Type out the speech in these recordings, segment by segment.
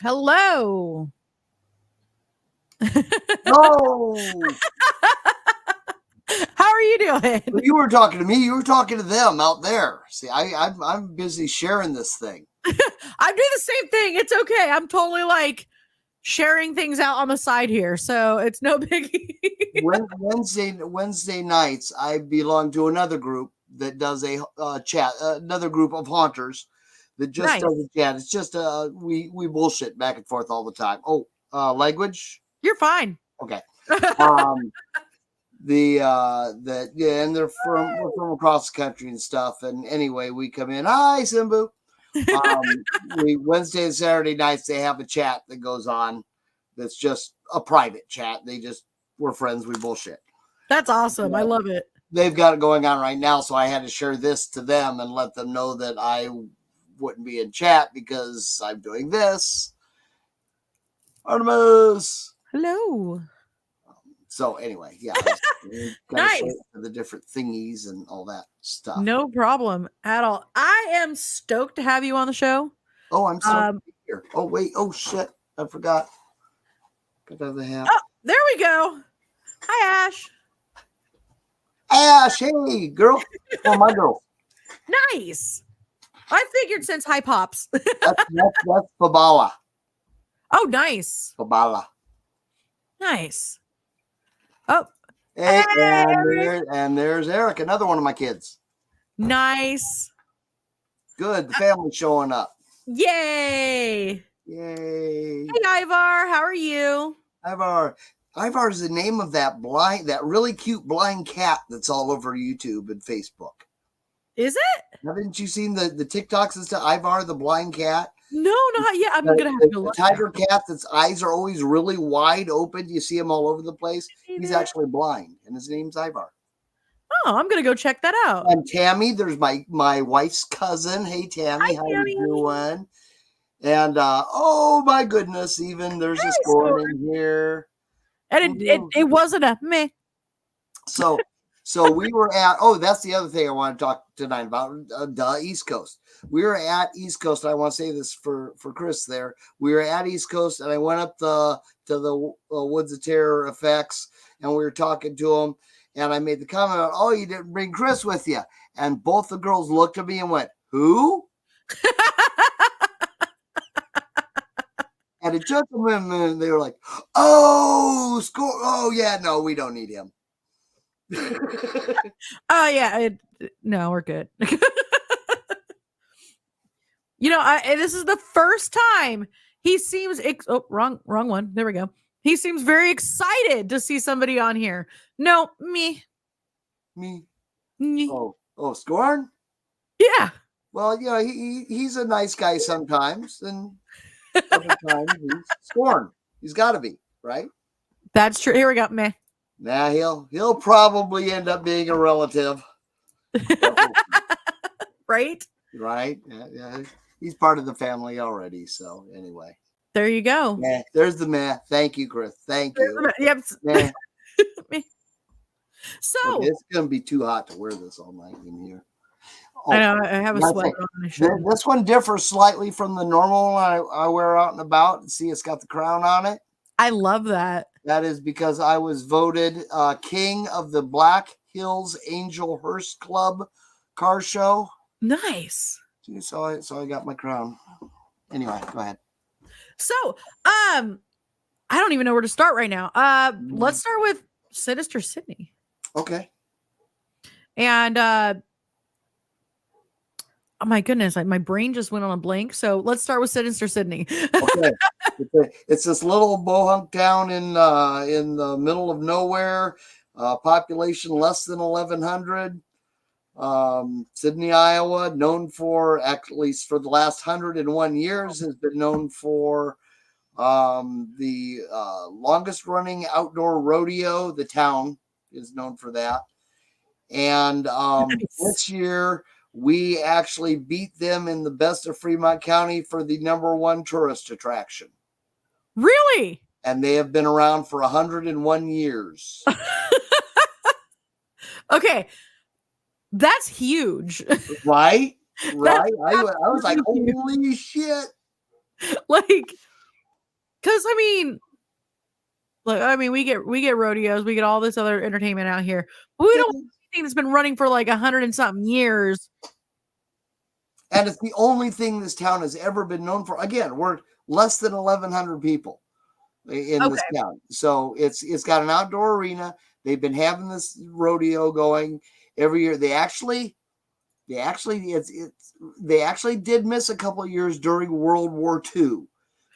Hello. Oh, How are you doing? you were talking to me. You were talking to them out there. See, I'm busy sharing this thing. I'm doing the same thing. It's okay. I'm totally like sharing things out on the side here, so it's no biggie. Wednesday nights, I belong to another group that does a chat. Another group of haunters that just Nice. does a chat. It's just we bullshit back and forth all the time. Oh, language. You're fine. Okay. And we're from across the country and stuff. And anyway, we come in. Hi, Simbu. We Wednesday and Saturday nights they have a chat that goes on. That's just a private chat. We're friends. We bullshit. That's awesome. I love it. They've got it going on right now, so I had to share this to them and let them know that I wouldn't be in chat because I'm doing this. Artemis. Hello. So anyway, yeah, nice. The different thingies and all that stuff. No problem at all. I am stoked to have you on the show. Oh, I'm stoked to be here. Oh wait, oh shit, I forgot. Got the hat. Oh, there we go. Hi, Ash. Ash, hey, girl. Oh, my girl. Nice. I figured since hi pops. that's Babala. Oh, nice. Babala. Nice. Oh. Hey, and there's Eric, another one of my kids. Nice. Good. The family's showing up. Yay. Yay. Hey, Ivar. How are you? Ivar is the name of that really cute blind cat that's all over YouTube and Facebook. Is it? Haven't you seen the TikToks as to Ivar, the blind cat? No, not yet. I'm going to have to look. The tiger cat that's eyes are always really wide open. You see him all over the place. He's actually blind, and his name's Ivar. Oh, I'm going to go check that out. And Tammy, there's my wife's cousin. Hey, Tammy. Hi, how Tammy. You doing? And, oh, my goodness, even there's a score in here. And it wasn't a meh. So we were at, that's the other thing I want to talk tonight about, East Coast. We were at East Coast. I want to say this for Chris there. We were at East Coast, and I went up to the Woods of Terror effects, and we were talking to him, and I made the comment about, oh, you didn't bring Chris with you. And both the girls looked at me and went, who? And it took them a minute, and they were like, oh, score. Oh, yeah, no, we don't need him. Oh, yeah. No, we're good. This is the first time he seems wrong one. There we go. He seems very excited to see somebody on here. No, me. Oh, Scorn? Yeah. Well, he's a nice guy sometimes, and other times he's Scorn. He's got to be, right? That's true. Here we go. Meh. Nah, he'll probably end up being a relative. Right? Right? Yeah. He's part of the family already. So anyway. There you go. Yeah, there's the meh. Thank you, Chris. Thank you. Yep. So it's gonna be too hot to wear this all night in here. I know. I have a sweater on. This one differs slightly from the normal one I wear out and about. See, it's got the crown on it. I love that. That is because I was voted king of the Black Hills Angel Hearse Club car show. Nice. So I got my crown. Anyway, go ahead. So, I don't even know where to start right now. Let's start with Sinister Sidney. Okay. And oh my goodness, my brain just went on a blank. So let's start with Sinister Sidney. Okay. It's this little bohunk town in the middle of nowhere. Population less than 1,100. Sidney, Iowa, known for, at least for the last 101 years, has been known for the longest running outdoor rodeo. The town is known for that. And this year, we actually beat them in the best of Fremont County for the #1 tourist attraction. Really? And they have been around for 101 years. Okay. That's huge. Right? I was like, holy shit. Like, Because I mean, look, I mean, we get rodeos, we get all this other entertainment out here, but we don't have anything that's been running for like 100 and something years. And it's the only thing this town has ever been known for. Again, we're less than 1,100 people in this town, so it's got an outdoor arena. They've been having this rodeo going every year. They actually did miss a couple of years during World War II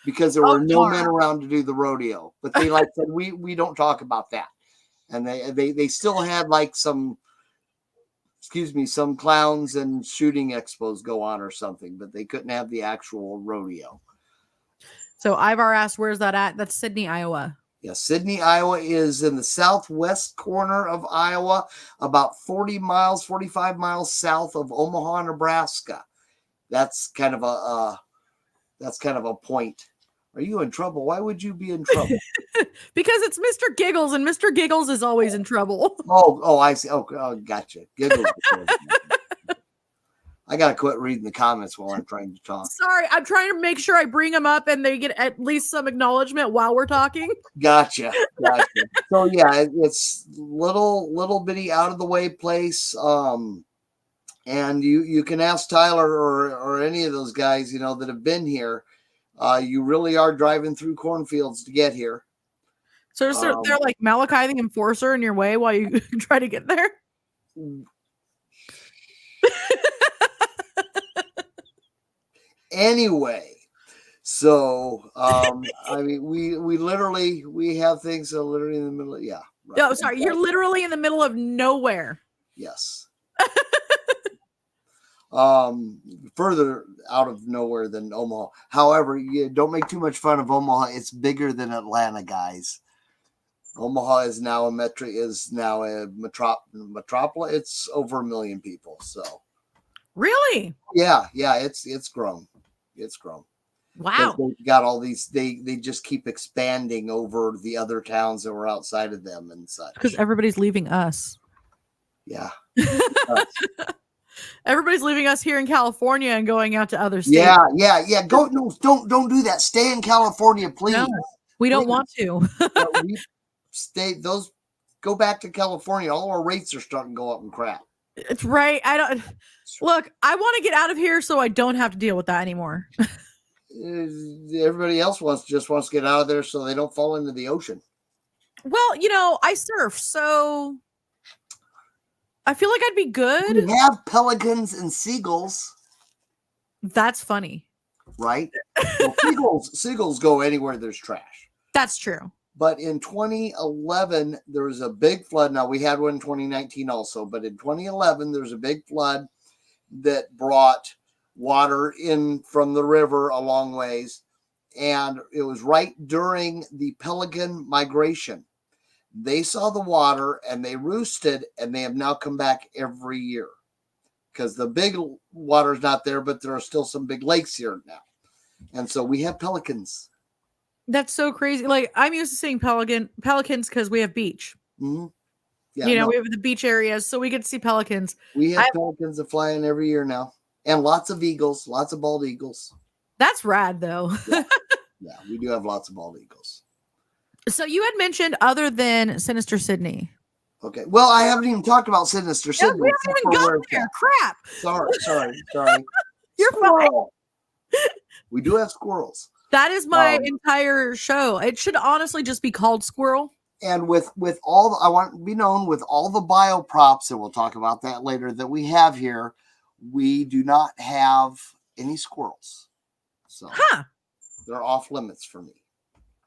because there were no men around to do the rodeo. But they said we don't talk about that, and they still had like some clowns and shooting expos go on or something, but they couldn't have the actual rodeo. So Ivar asked, where's that at? That's Sidney, Iowa. Yeah, Sidney, Iowa is in the southwest corner of Iowa, about 45 miles south of Omaha, Nebraska. That's kind of a point. Are you in trouble? Why would you be in trouble? Because it's Mr. Giggles, and Mr. Giggles is always in trouble. Oh, I see. Oh, gotcha. Giggles. I gotta quit reading the comments while I'm trying to talk. Sorry, I'm trying to make sure I bring them up and they get at least some acknowledgement while we're talking. Gotcha. So yeah, it's little bitty out of the way place. And you can ask Tyler or any of those guys, that have been here. You really are driving through cornfields to get here. So they're like Malachi the Enforcer in your way while you try to get there. Anyway, so I mean, we have things literally in the middle of, right. Oh, sorry, you're literally in the middle of nowhere. Yes. Further out of nowhere than Omaha. However, you don't make too much fun of Omaha. It's bigger than Atlanta, guys. Omaha is now a metropolis. It's over 1 million people. So really, yeah, it's grown. It's grown. Wow. They've got all these. They just keep expanding over the other towns that were outside of them and such. Because everybody's leaving us. Yeah. Everybody's leaving us here in California and going out to other states. Yeah. Don't do that. Stay in California, please. No, we don't want to. Go back to California. All our rates are starting to go up and crap. It's right. I want to get out of here so I don't have to deal with that anymore. Everybody else just wants to get out of there so they don't fall into the ocean. Well, I surf, so I feel like I'd be good. We have pelicans and seagulls. That's funny. Right? Well, seagulls go anywhere there's trash. That's true. But in 2011, there was a big flood. Now, we had one in 2019 also, but in 2011, there was a big flood that brought water in from the river a long ways. And it was right during the pelican migration. They saw the water and they roosted, and they have now come back every year because the big water is not there, but there are still some big lakes here now. And so we have pelicans. That's so crazy. Like, I'm used to seeing pelicans because we have beach. Mm-hmm. Yeah, we have the beach areas, so we get to see pelicans. We have pelicans that fly in every year now, and lots of eagles, lots of bald eagles. That's rad, though. Yeah, we do have lots of bald eagles. So you had mentioned other than Sinister Sidney. Okay. Well, I haven't even talked about Sinister Sidney. We haven't even got there. Crap. Sorry. You're fine. We do have squirrels. That is my entire show. It should honestly just be called Squirrel. And with all, I want to be known with all the bio props, and we'll talk about that later, that we have here, we do not have any squirrels. So they're off limits for me.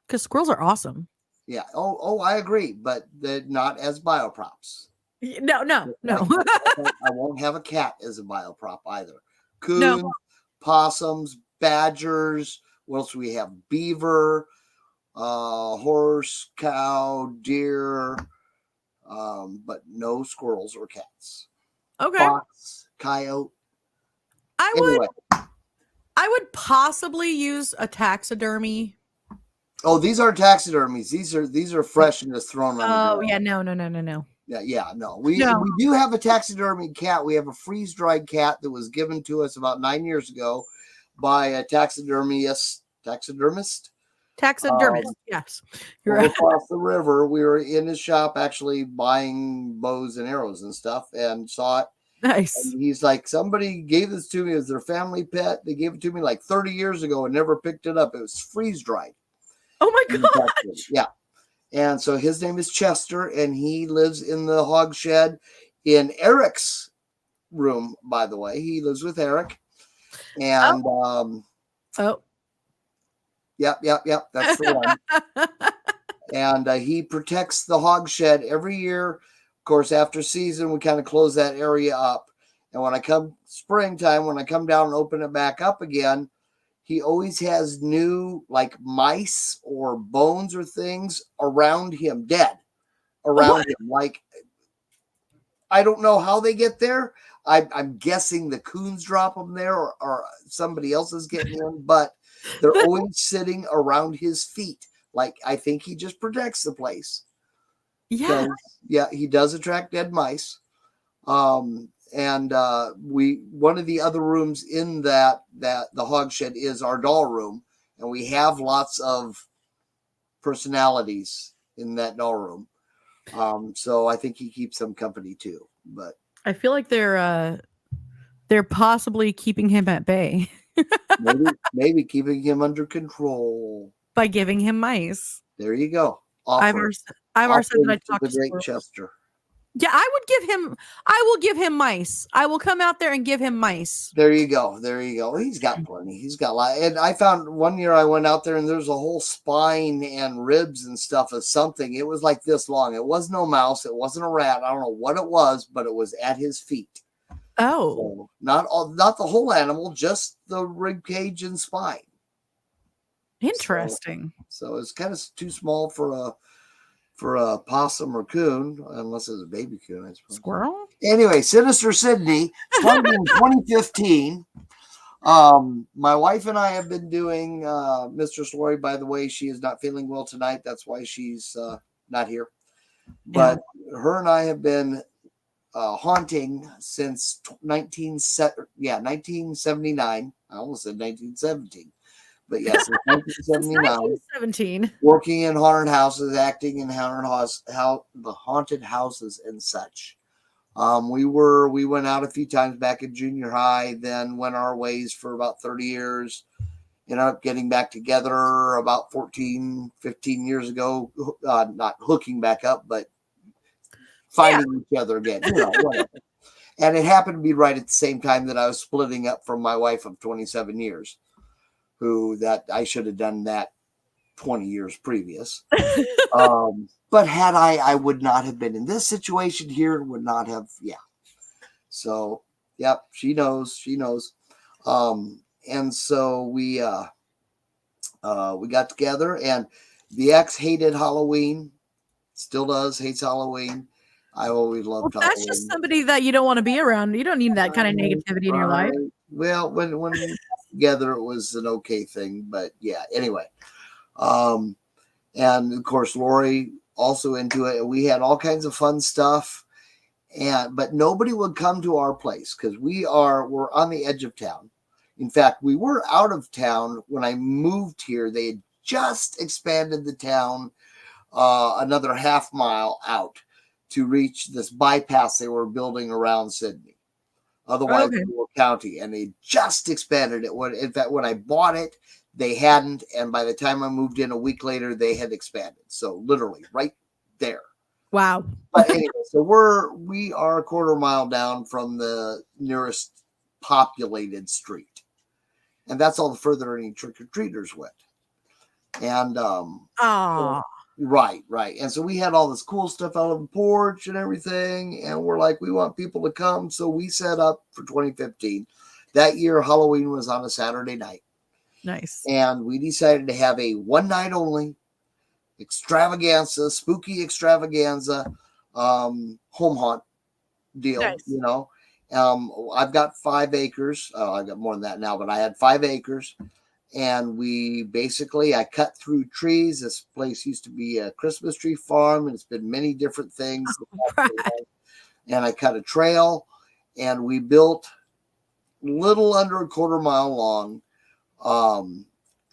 Because squirrels are awesome. Yeah. Oh, I agree, but they're not as bio props. No. I won't have a cat as a bio prop either. Coons, possums, badgers. What else do we have? Beaver, horse, cow, deer, but no squirrels or cats. Okay. Fox, coyote. I would possibly use a taxidermy. Oh, these are taxidermies. These are fresh and just thrown on the ground. Yeah, no. No. We do have a taxidermy cat. We have a freeze-dried cat that was given to us about 9 years ago by a taxidermist. Taxidermist. Yes. You're Over right. across the river, we were in his shop actually buying bows and arrows and stuff, and saw it. Nice. And he's like, somebody gave this to me as their family pet. They gave it to me like 30 years ago and never picked it up. It was freeze dried. Oh my gosh. Yeah. And so his name is Chester, and he lives in the hog shed in Eric's room, by the way. He lives with Eric. And Oh. Yep. That's the one. And he protects the hog shed every year. Of course, after season, we kind of close that area up. And when I come springtime, when I come down and open it back up again, he always has new like mice or bones or things around him, dead around him. Like, I don't know how they get there. I'm guessing the coons drop them there, or somebody else is getting them, but they're always sitting around his feet. Like, I think he just protects the place. Yeah. Yeah, he does attract dead mice. And one of the other rooms in that the hog shed is our doll room, and we have lots of personalities in that doll room. So I think he keeps them company too. But I feel like they're possibly keeping him at bay maybe keeping him under control by giving him mice. There you go. I've already said that I talked the to great squirrels. Chester. Yeah, I will give him mice. I will come out there and give him mice. There you go. He's got plenty. He's got a lot. And I found one year I went out there and there's a whole spine and ribs and stuff of something. It was like this long. It was no mouse. It wasn't a rat. I don't know what it was, but it was at his feet. Oh, So not the whole animal, just the rib cage and spine. interesting. So it's kind of too small for a possum or coon, unless it's a baby coon, I suppose. Squirrel? Anyway, Sinister Sidney started in 2015. My wife and I have been doing Mistress Lori. By the way, she is not feeling well tonight. That's why she's not here. But her and I have been haunting since 1979. I almost said 1917. But yes, 1979, working in haunted houses, acting in the haunted houses and such. We went out a few times back in junior high, then went our ways for about 30 years. Ended up getting back together about 14, 15 years ago. Not hooking back up, but finding each other again. Whatever. And it happened to be right at the same time that I was splitting up from my wife of 27 years. That I should have done that 20 years previous. But had I would not have been in this situation here, would not have, So, yep, she knows. And so we got together, and the ex hated Halloween, still does, hates Halloween. I always loved Halloween. That's just somebody that you don't want to be around. You don't need that kind of negativity in your life. Well, when we got together, it was an okay thing, but anyway. And of course, Lori also into it. We had all kinds of fun stuff, but nobody would come to our place because we're on the edge of town. In fact, we were out of town when I moved here. They had just expanded the town another half mile out to reach this bypass they were building around Sidney. Otherwise, Rural County, and they just expanded it. In fact, when I bought it, they hadn't, and by the time I moved in a week later, they had expanded. So literally right there. Wow. But anyway, so we are a quarter mile down from the nearest populated street, and that's all the further any trick-or-treaters went. And right. And so we had all this cool stuff out on the porch and everything. And we're like, we want people to come. So we set up for 2015. That year, Halloween was on a Saturday night. Nice. And we decided to have a one night only extravaganza, spooky extravaganza, home haunt deal, nice. I've got 5 acres. I've got more than that now, but I had 5 acres. And I cut through trees. This place used to be a Christmas tree farm, and it's been many different things. Right. And I cut a trail, and we built little under a quarter mile long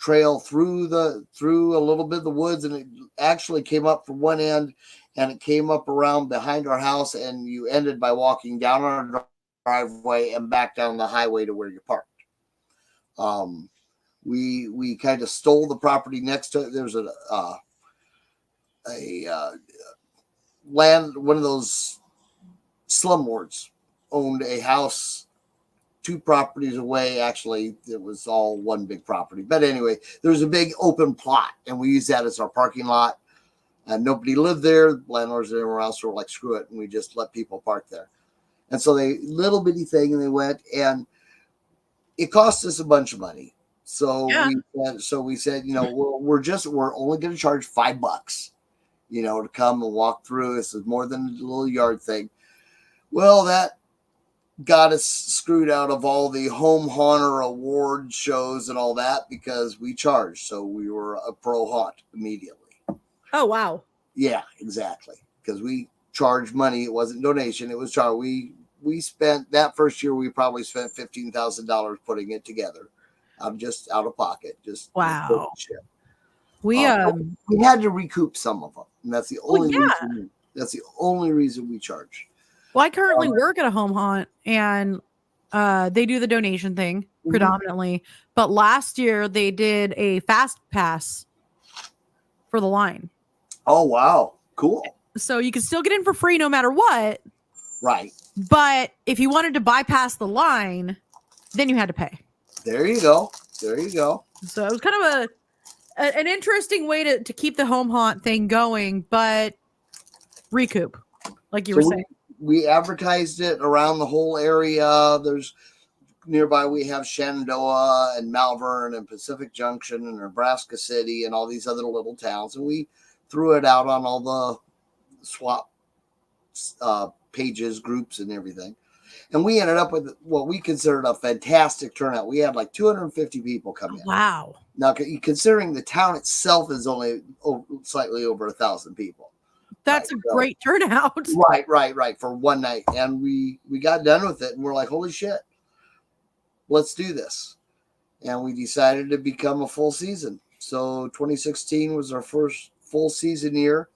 trail through a little bit of the woods, and it actually came up from one end, and it came up around behind our house, and you ended by walking down our driveway and back down the highway to where you parked. We kind of stole the property next to it. There's a land, one of those slumlords owned a house 2 properties away. Actually, it was all one big property. But anyway, there's a big open plot, and we use that as our parking lot. And nobody lived there. Landlords and everywhere else were like, screw it. And we just let people park there. And so they, little bitty thing, and they went, and it cost us a bunch of money. So we said, you know, we're only going to charge $5, you know, to come and walk through. This is more than a little yard thing. Well, that got us screwed out of all the home haunter award shows and all that because we charged. So we were a pro haunt immediately. Oh, wow. Yeah, exactly. Because we charged money. It wasn't donation. It was charged. We spent that first year, we probably spent $15,000 putting it together. I'm just out of pocket. Just wow. We had to recoup some of them. And that's the only reason. That's the only reason we charge. Well, I currently work at a home haunt, and they do the donation thing predominantly. But last year they did a fast pass for the line. Oh, wow. Cool. So you can still get in for free no matter what. Right. But if you wanted to bypass the line, then you had to pay. There you go. There you go. So it was kind of an interesting way to keep the home haunt thing going, but recoup, like you were saying. We advertised it around the whole area. There's nearby, we have Shenandoah and Malvern and Pacific Junction and Nebraska City and all these other little towns. And we threw it out on all the swap pages, groups, and everything. And we ended up with what we considered a fantastic turnout. We had like 250 people come in. Wow. Now, considering the town itself is only slightly over 1,000 people. That's a great turnout. Right. For one night. And we got done with it, and we're like, holy shit, let's do this. And we decided to become a full season. So 2016 was our first full season year.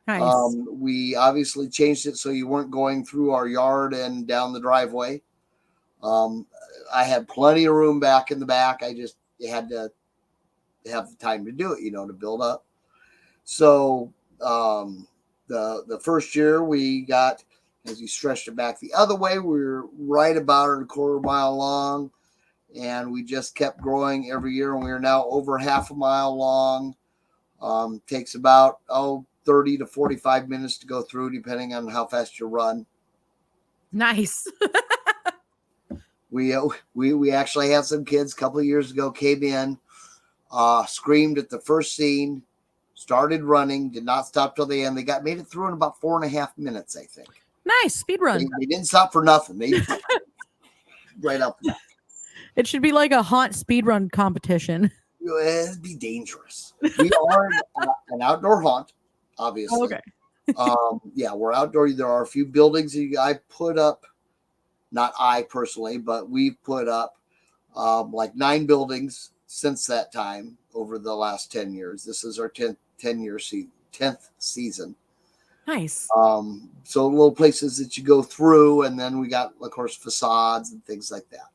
Nice. We obviously changed it so you weren't going through our yard and down the driveway. I had plenty of room back in the back. I just had to have the time to do it, you know, to build up. So the first year we got, as you stretched it back the other way, we were right about a quarter mile long, and we just kept growing every year, and we are now over half a mile long. Takes about 30 to 45 minutes to go through, depending on how fast you run. Nice. We actually had some kids a couple of years ago came in, screamed at the first scene, started running, did not stop till the end. They made it through in about 4.5 minutes, I think. Nice speed run. They didn't stop for nothing. They right up. It should be like a haunt speed run competition. It'd be dangerous. We are an outdoor haunt, obviously. Okay. Yeah, we're outdoor. There are a few buildings I put up, not I personally, but we've put up like 9 buildings since that time over the last 10 years. This is our 10th season. Nice. So little places that you go through, and then we got, of course, facades and things like that.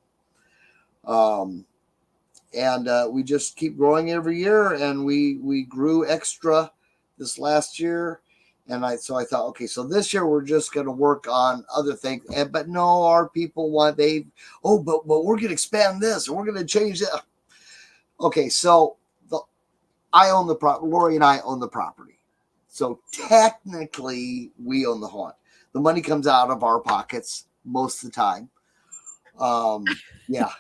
And we just keep growing every year, and we grew extra this last year. And I thought, okay, so this year we're just going to work on other things. But no, our people want, but we're going to expand this, and we're going to change that. Okay, so I own the property. Lori and I own the property. So technically, we own the haunt. The money comes out of our pockets most of the time. Yeah,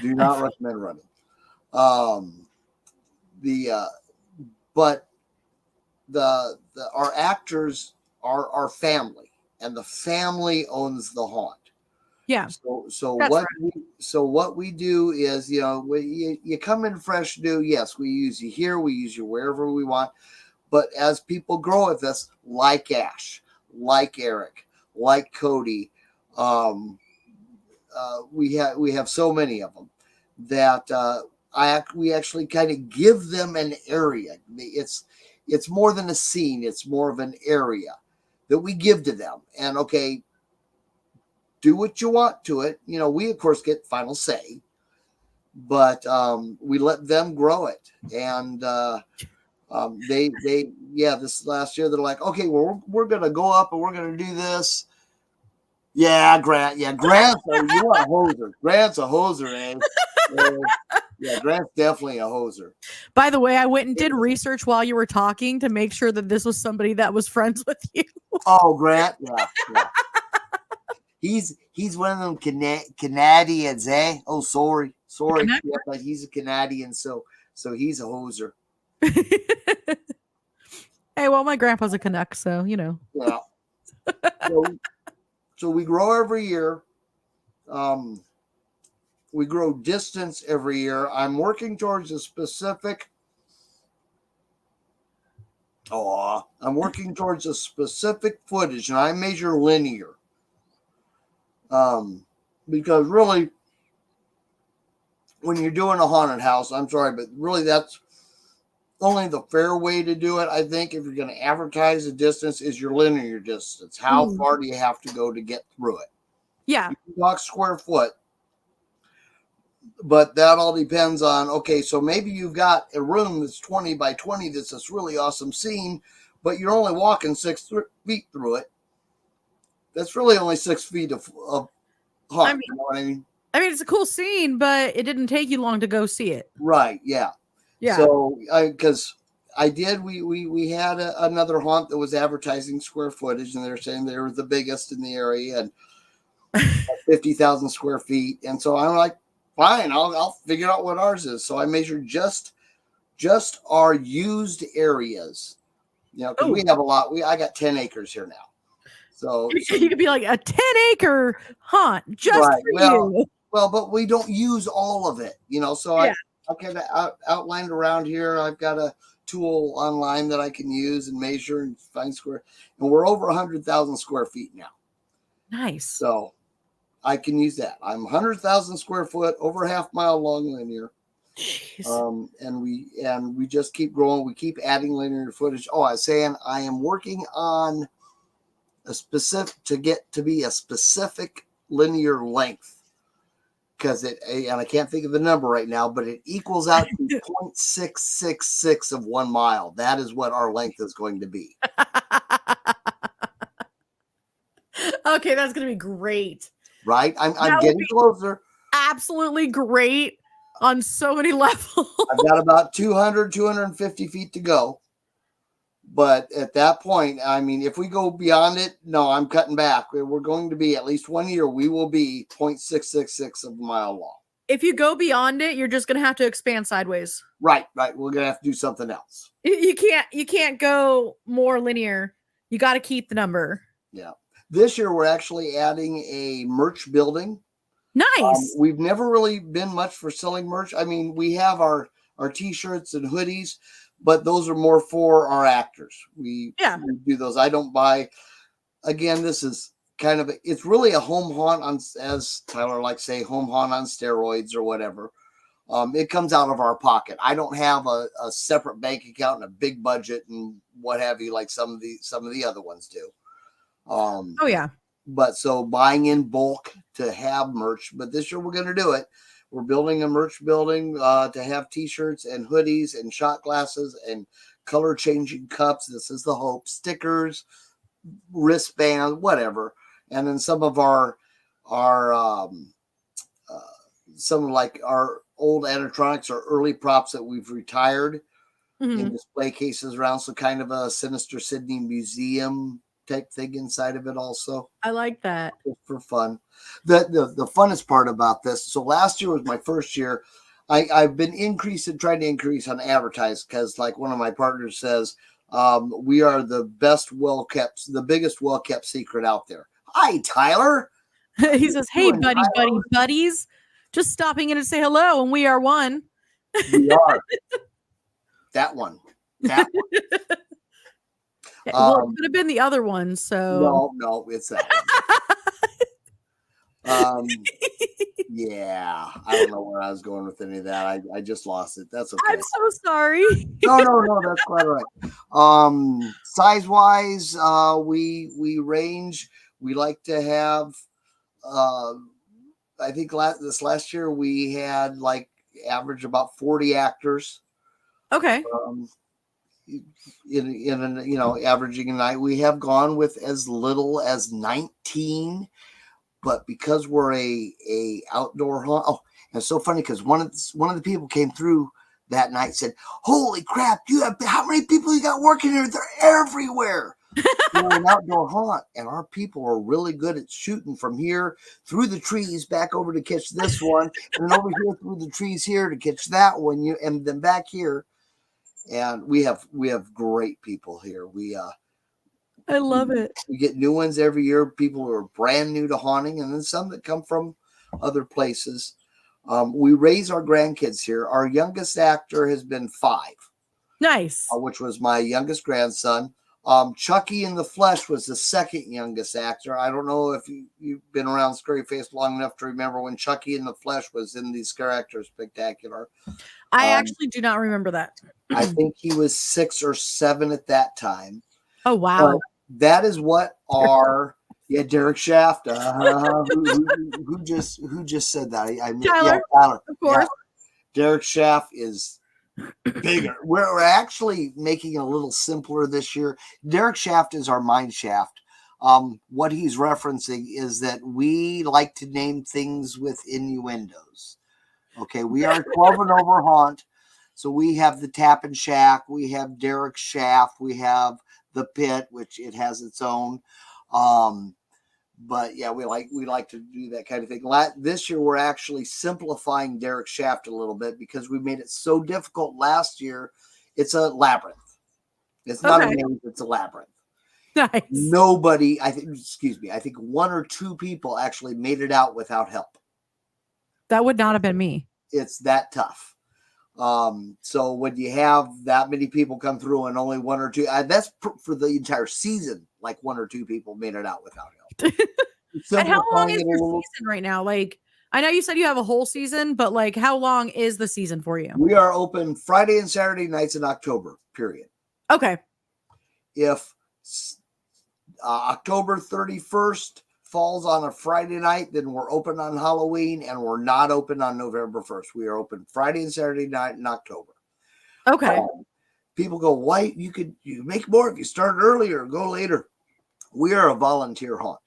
do not recommend running. But our actors are our family, and the family owns the haunt. Yeah. So what we do is, you know, you come in fresh new. Yes, we use you here. We use you wherever we want. But as people grow with us, like Ash, like Eric, like Cody, we have so many of them that we actually kind of give them an area. It's more than a scene. It's more of an area that we give to them. And okay, do what you want to it. We of course get final say, but we let them grow it. And this last year they're like, okay, well, we're gonna go up and we're gonna do this. Yeah, Grant's you want a hoser. Grant's a hoser, eh? Yeah, Grant's definitely a hoser. By the way, I went and did research while you were talking to make sure that this was somebody that was friends with you. Oh, Grant, yeah. He's one of them Canadians, eh? Oh, sorry, yeah, but he's a Canadian, so he's a hoser. Hey, well, my grandpa's a Canuck, so Yeah. So we grow every year. We grow distance every year. I'm working towards a specific. I'm working towards a specific footage, and I measure linear. Because really, when you're doing a haunted house, I'm sorry, but really that's only the fair way to do it. I think if you're going to advertise the distance, is your linear distance. How far do you have to go to get through it? Yeah. You can talk square foot, but that all depends on, okay, so maybe you've got a room that's 20 by 20 that's this really awesome scene, but you're only walking 6 feet through it. That's really only 6 feet of haunt. You know what I mean? I mean, it's a cool scene, but it didn't take you long to go see it. Right, yeah. Yeah. So, because we had another haunt that was advertising square footage, and they're saying they were the biggest in the area and 50,000 square feet. And so I'm like, fine, I'll figure out what ours is. So I measured just our used areas, because we have a lot. I got 10 acres here now. So you could be like a 10-acre haunt just for you. Well, but we don't use all of it, so I kind of outlined around here. I've got a tool online that I can use and measure and find square, and we're over 100,000 square feet now. Nice. So I can use that. I'm 100,000 square foot, over half mile long linear. Jeez. And we just keep growing. We keep adding linear footage. Oh, I was saying I am working on a specific to get to be a specific linear length. Because and I can't think of the number right now, but it equals out to 0.666 of 1 mile. That is what our length is going to be. Okay, that's going to be great. Right? I'm getting closer. Absolutely great on so many levels. I've got about 250 feet to go. But at that point, I mean, if we go beyond it, no, I'm cutting back. We're going to be at least 1 year. We will be 0.666 of a mile long. If you go beyond it, you're just going to have to expand sideways. Right. We're going to have to do something else. You can't go more linear. You got to keep the number. Yeah. This year, we're actually adding a merch building. Nice. We've never really been much for selling merch. I mean, we have our T-shirts and hoodies, but those are more for our actors. We do those. I don't buy. Again, this is kind of it's really a home haunt on, as Tyler likes to say, home haunt on steroids or whatever. It comes out of our pocket. I don't have a separate bank account and a big budget and what have you, like some of the other ones do. But so buying in bulk to have merch. But this year we're going to do it. We're building a merch building to have T-shirts and hoodies and shot glasses and color changing cups. This is the hope. Stickers, wristbands, whatever. And then some of our old animatronics or early props that we've retired in display cases around. So kind of a Sinister Sidney museum type thing inside of it also. I like that. Just for fun. The funnest part about this, so last year was my first year. I've been trying to increase on advertise because like one of my partners says, we are the biggest well-kept secret out there. Hi, Tyler. He says, hey, buddies. Just stopping in to say hello, and we are one. We are. That one. Well, it could have been the other one, so. No, it's that one. Yeah, I don't know where I was going with any of that. I just lost it. That's okay. I'm so sorry. No, that's quite all right. Size wise, we range. We like to have. I think this last year we had like average about 40 actors. Okay. In an averaging a night. We have gone with as little as 19. But because we're a outdoor haunt, and it's so funny because one of the people came through that night said, "Holy crap! How many people you got working here? They're everywhere." We're an outdoor haunt, and our people are really good at shooting from here through the trees back over to catch this one, and then over here through the trees here to catch that one. And then back here, and we have great people here. I love it. We get new ones every year, people who are brand new to haunting, and then some that come from other places. We raise our grandkids here. Our youngest actor has been 5. Nice. Which was my youngest grandson. Chucky in the Flesh was the second youngest actor. I don't know if you've been around Scary Face long enough to remember when Chucky in the Flesh was in the Scare Actors Spectacular. I actually do not remember that. I think he was 6 or 7 at that time. Oh, wow. But that is what our Derek Shaft. Who just said that? Tyler, Tyler, of course. Yeah. Derek Shaft is bigger. We're actually making it a little simpler this year. Derek Shaft is our mine shaft. What he's referencing is that we like to name things with innuendos. Okay, we are 12 and over haunt. So we have the Tappan Shack, we have Derek Shaft, we have the Pit, which it has its own. But yeah, we like to do that kind of thing. This year, we're actually simplifying Derek Shaft a little bit because we made it so difficult last year. It's a labyrinth. It's not a maze, it's a labyrinth. Nice. Nobody, I think 1 or 2 people actually made it out without help. That would not have been me. It's that tough. So when you have that many people come through and only 1 or 2, that's for the entire season, like 1 or 2 people made it out without help. And how long is your season right now? Like, I know you said you have a whole season, but like, how long is the season for you? We are open Friday and Saturday nights in October, period. Okay. If October 31st falls on a Friday night, then we're open on Halloween, and we're not open on November 1st. We are open Friday and Saturday night in October. Okay. People go, why? You make more if you start earlier, go later. We are a volunteer haunt.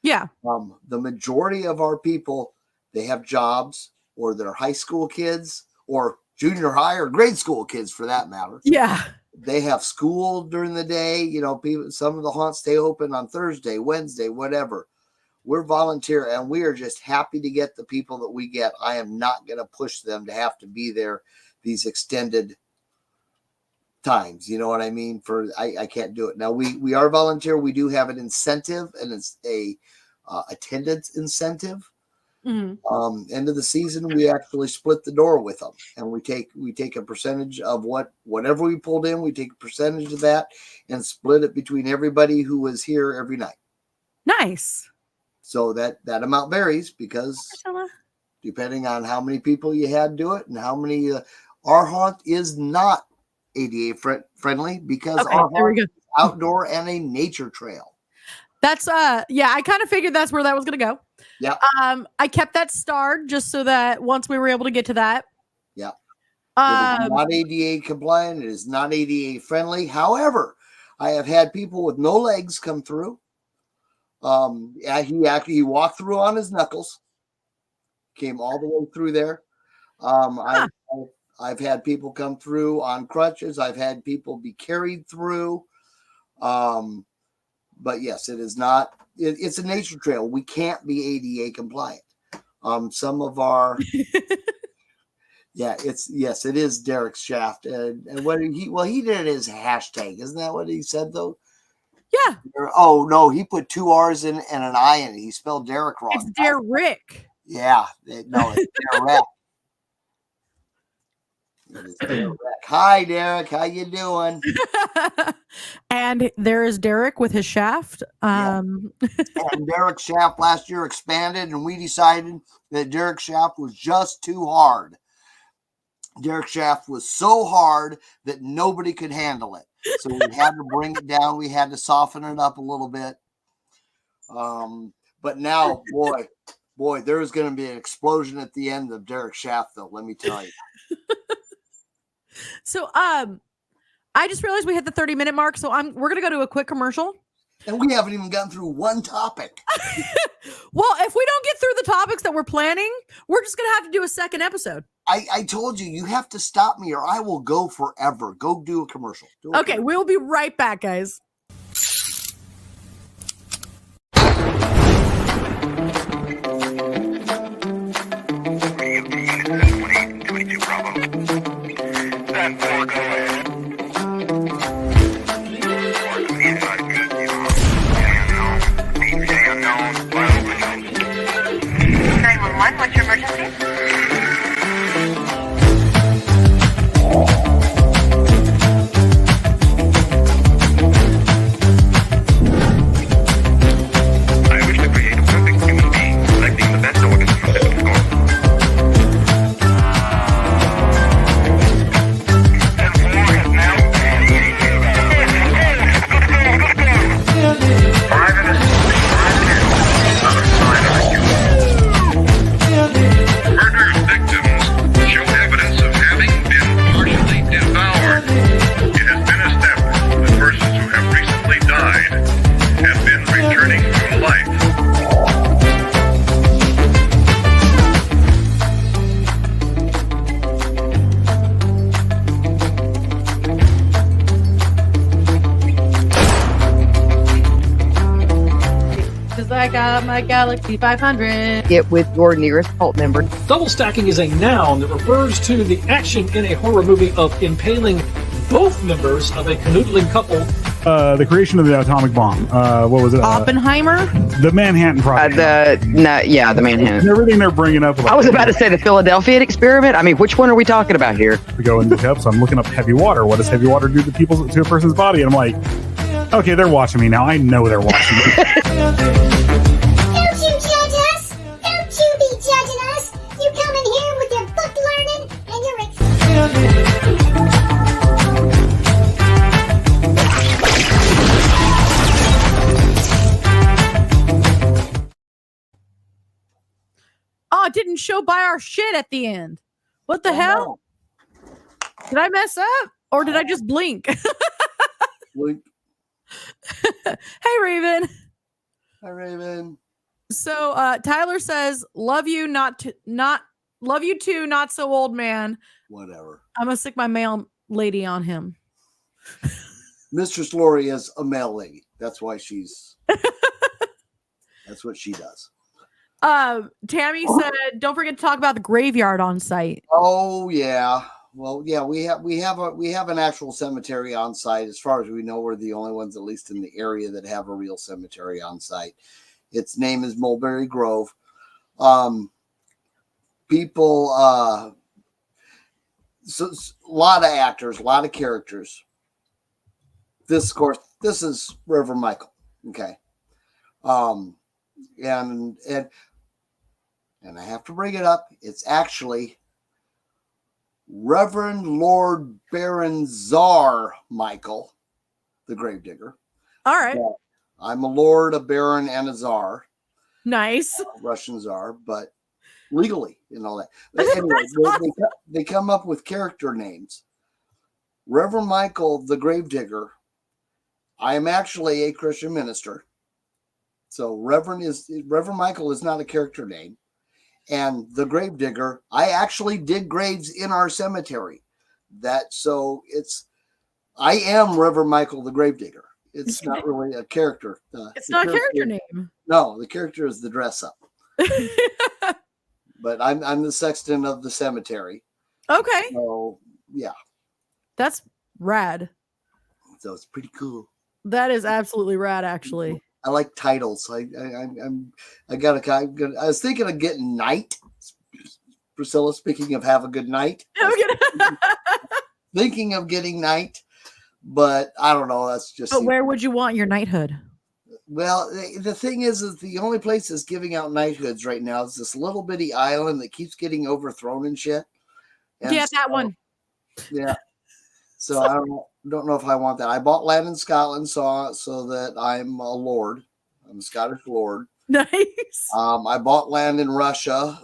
Yeah. The majority of our people, they have jobs, or they're high school kids, or junior high or grade school kids for that matter. Yeah. They have school during the day. People, some of the haunts stay open on Thursday, Wednesday, whatever. We're volunteer, and we are just happy to get the people that we get. I am not going to push them to have to be there these extended times. You know what I mean? I can't do it. Now we are volunteer. We do have an incentive, and it's a attendance incentive. Mm-hmm. End of the season, we actually split the door with them, and we take a percentage of whatever we pulled in. We take a percentage of that and split it between everybody who was here every night. Nice. So that amount varies because depending on how many people you had do it and how many. Our haunt is not ADA friendly because our haunt is outdoor and a nature trail. That's I kind of figured that's where that was gonna go. Yeah. I kept that starred just so that once we were able to get to that. Yeah. It is not ADA compliant. It is not ADA friendly. However, I have had people with no legs come through. He walked through on his knuckles, came all the way through there. I've had people come through on crutches. I've had people be carried through. But yes, it is not. It's a nature trail. We can't be ADA compliant. Some of our, it is Derek's Shaft, and what he did his hashtag. Isn't that what he said though? Yeah. Oh no, he put 2 R's in and an I in it. He spelled Derek wrong. It's Derek. Yeah, no, it's Derek. Hi, Derek. How you doing? And there is Derek with his shaft. And Derek's shaft last year expanded, and we decided that Derek's shaft was just too hard. Derek's shaft was so hard that nobody could handle it. So we had to bring it down. We had to soften it up a little bit. But now, boy, there's going to be an explosion at the end of Derek's shaft, though. Let me tell you. So, I just realized we hit the 30-minute mark. So we're going to go to a quick commercial. And we haven't even gotten through one topic. Well, if we don't get through the topics that we're planning, we're just going to have to do a second episode. I told you have to stop me or I will go forever. Go do a commercial. Okay, we'll be right back, guys. What's your emergency? I wish to create a perfect human being, selecting the best organs from the scope. And 4 is now 5 and a 6, 5 another sign of a human. Murder victims show evidence of having been partially devoured. It has been established that persons who have recently died have been returning to life. Because I got my Galaxy 500. Get with your nearest cult member. Double stacking is a noun that refers to the action in a horror movie of impaling both members of a canoodling couple. The creation of the atomic bomb. What was it? Oppenheimer? The Manhattan Project. The Manhattan. And everything they're bringing up. I was about to say the Philadelphia experiment. I mean, which one are we talking about here? We go and look up. So I'm looking up heavy water. What does heavy water do to a person's body? And I'm like, okay, they're watching me now. I know they're watching me. Don't you judge us! Don't you be judging us! You come in here with your book learning and your Oh, it didn't show by our shit at the end. What the hell? Did I mess up? Or did I just blink? Blink. Hey, Raven. Hi, Raven. So Tyler says, love you, love you too, not so old man. Whatever. I'm gonna stick my mail lady on him. Mistress Lori is a male lady. That's why that's what she does. Tammy said, don't forget to talk about the graveyard on site. Oh yeah. Well, yeah, we have an actual cemetery on site. As far as we know, we're the only ones, at least in the area, that have a real cemetery on site. Its name is Mulberry Grove. People, so a lot of actors, a lot of characters. This, of course, this is Reverend Michael. Okay. And I have to bring it up. It's actually Reverend Lord Baron Tsar Michael, the Gravedigger. All right. Yeah, I'm a lord, a baron, and a czar. Nice. Russian czar, but legally and all that. But anyway, they come up with character names. Reverend Michael, the Gravedigger. I am actually a Christian minister. So Reverend Michael is not a character name. And the Gravedigger, I actually dig graves in our cemetery. I am Reverend Michael the Gravedigger. It's not really a character. It's not a character name. No, the character is the dress up. But I'm the sexton of the cemetery. Okay. So yeah. That's rad. So it's pretty cool. That is absolutely rad, actually. I like titles. I was thinking of getting Knight. Priscilla, speaking of have a good night. thinking of getting knight, but I don't know. That's just. But where would you want your knighthood? Well, the thing is the only place that's giving out knighthoods right now is this little bitty island that keeps getting overthrown and shit. And Yeah, that one. Yeah. So I don't know if I want that. I bought land in Scotland so that I'm a lord. I'm a Scottish lord. Nice. I bought land in Russia,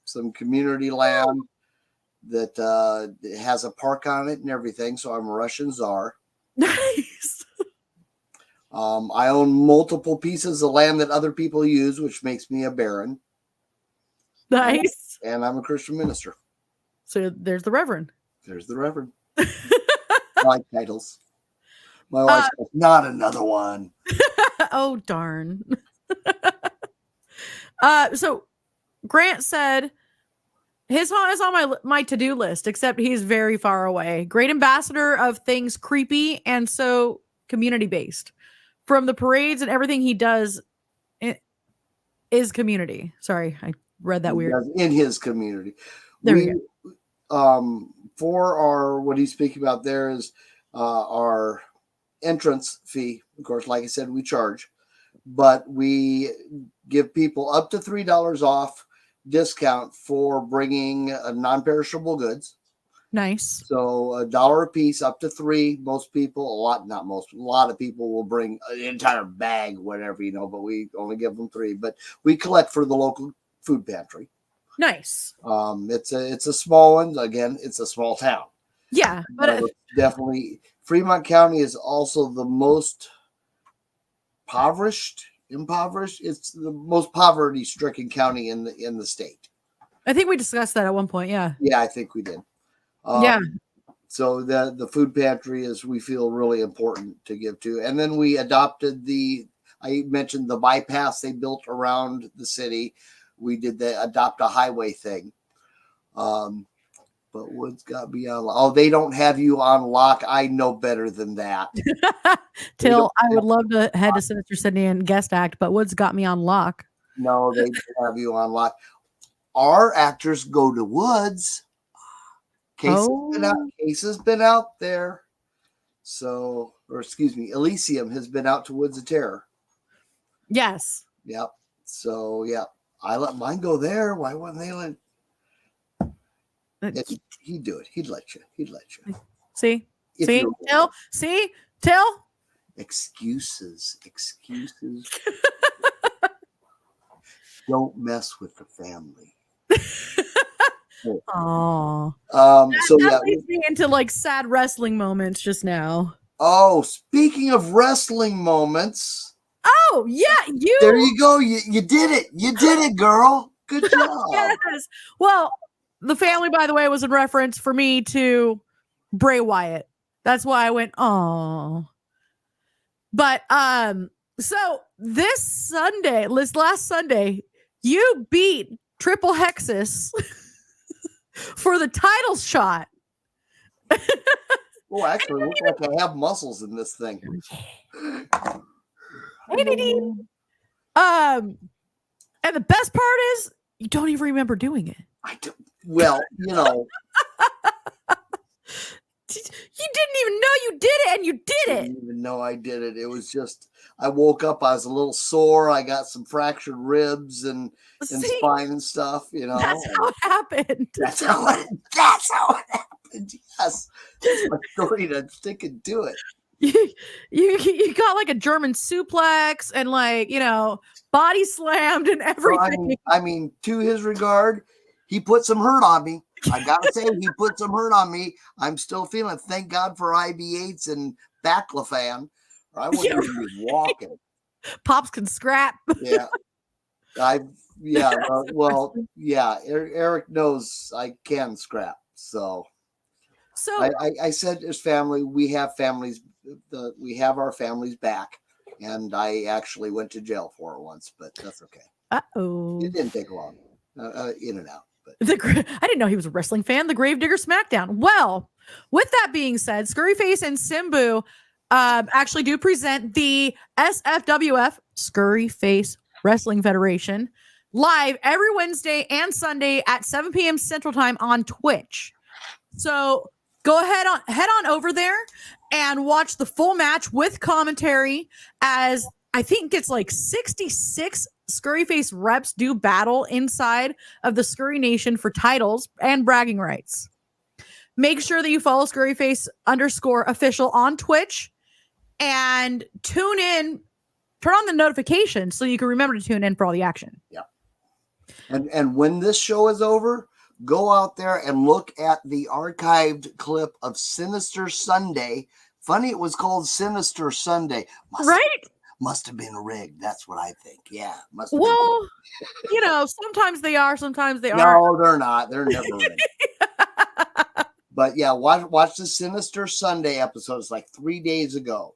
some community land that has a park on it and everything. So I'm a Russian czar. Nice. I own multiple pieces of land that other people use, which makes me a baron. Nice. And I'm a Christian minister. So there's the Reverend. There's the Reverend. I like titles. My wife says, not another one. Oh, darn. So Grant said his haunt is on my to-do list, except he's very far away. Great ambassador of things creepy and so community-based. From the parades and everything he does, it is community. Sorry, I read that weird. In his community. There we go. For our, what he's speaking about there is our entrance fee. Of course, like I said, we charge, but we give people up to $3 off discount for bringing non-perishable goods. Nice. So $1 a piece, up to 3. Most people, a lot of people will bring an entire bag, whatever, but we only give them 3. But we collect for the local food pantry. Nice. It's a small one. Again, it's a small town. Yeah, but it's definitely Fremont County is also the most impoverished. It's the most poverty-stricken county in the state. I think we discussed that at one point. Yeah. Yeah, I think we did. Yeah. So the food pantry is, we feel, really important to give to. And then we adopted I mentioned the bypass they built around the city. We did the adopt a highway thing. But what's got me on? Oh, they don't have you on lock. I know better than that. Till I would love to head to Sinister Sidney and guest act, but Woods got me on lock. No, they don't have you on lock. Our actors go to Woods. Case has been out there. So, or excuse me, Elysium has been out to Woods of Terror. Yes. Yep. So, yeah, I let mine go there. Why wouldn't they let? He'd do it. He'd let you. See? If See? you're- Till? Excuses. Don't mess with the family. Oh. So that yeah. leads me into like sad wrestling moments just now. Oh, speaking of wrestling moments. Oh, yeah, There you go. You did it. You did it, girl. Good job. Yes. Well, the family, by the way, was in reference for me to Bray Wyatt. That's why I went, oh. But so this last Sunday, you beat Triple Hexus for the title shot. Oh, actually, looks like I have muscles in this thing. And the best part is you don't even remember doing it. I don't. Well, You didn't even know you did it, and you did I it. didn't even know I did it. It was just, I woke up, I was a little sore. I got some fractured ribs and spine and stuff, That's how it happened. That's how it happened. Yes. That's my story to stick and do it. You got like a German suplex and body slammed and everything. I mean, to his regard, he put some hurt on me. I gotta say, he put some hurt on me. I'm still feeling it. Thank God for IB8s and baclofen, or I wouldn't even be walking. Pops can scrap. Yeah. Eric knows I can scrap. So I said, as family, we have families. We have our families back, and I actually went to jail for it once, but that's okay. Uh-oh. It didn't take long. In and out. But I didn't know he was a wrestling fan. The Gravedigger SmackDown. Well, with that being said, Scurryface and Simbu actually do present the SFWF Scurryface Wrestling Federation live every Wednesday and Sunday at 7 p.m. Central Time on Twitch. So Go head on over there and watch the full match with commentary as I think it's like 66 Scurryface reps do battle inside of the Scurry Nation for titles and bragging rights. Make sure that you follow Scurryface_official on Twitch and tune in, turn on the notifications so you can remember to tune in for all the action. Yeah. And when this show is over, go out there and look at the archived clip of Sinister Sunday. Funny it was called Sinister Sunday. Must have been rigged. That's what I think. Yeah. Must have Well, you know, sometimes they are, sometimes they aren't. No, they're not. They're never rigged. But yeah, watch the Sinister Sunday episode. It's like 3 days ago.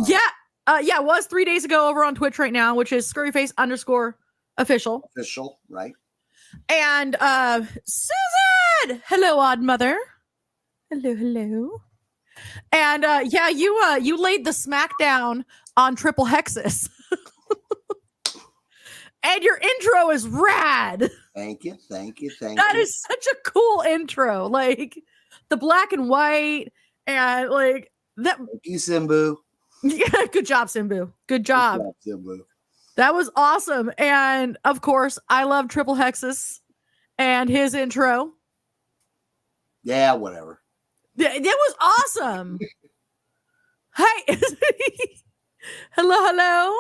Yeah, it was 3 days ago over on Twitch right now, which is Scurryface_official. Official, right? And Susan, hello, Odd Mother. Hello. And yeah, you laid the smackdown on Triple Hexus. And your intro is rad. Thank you. That is such a cool intro. Like the black and white and like that. Thank you, Simbu. Yeah, good job, Simbu. Good job, Simbu. That was awesome. And of course, I love Triple Hexus and his intro. Yeah, whatever. That was awesome. Hey. Hello.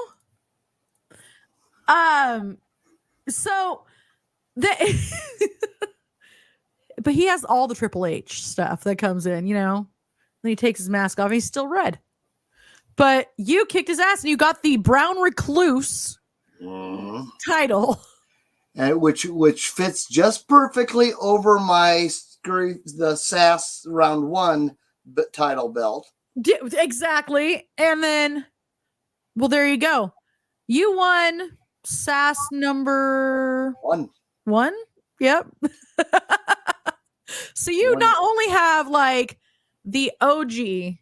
So but he has all the Triple H stuff that comes in, you know. Then he takes his mask off and he's still red. But you kicked his ass and you got the Brown Recluse title. And which fits just perfectly over my the SAS round 1 title belt. Exactly. And then, well, there you go. You won SAS number 1. Yep. So you not only have like the OG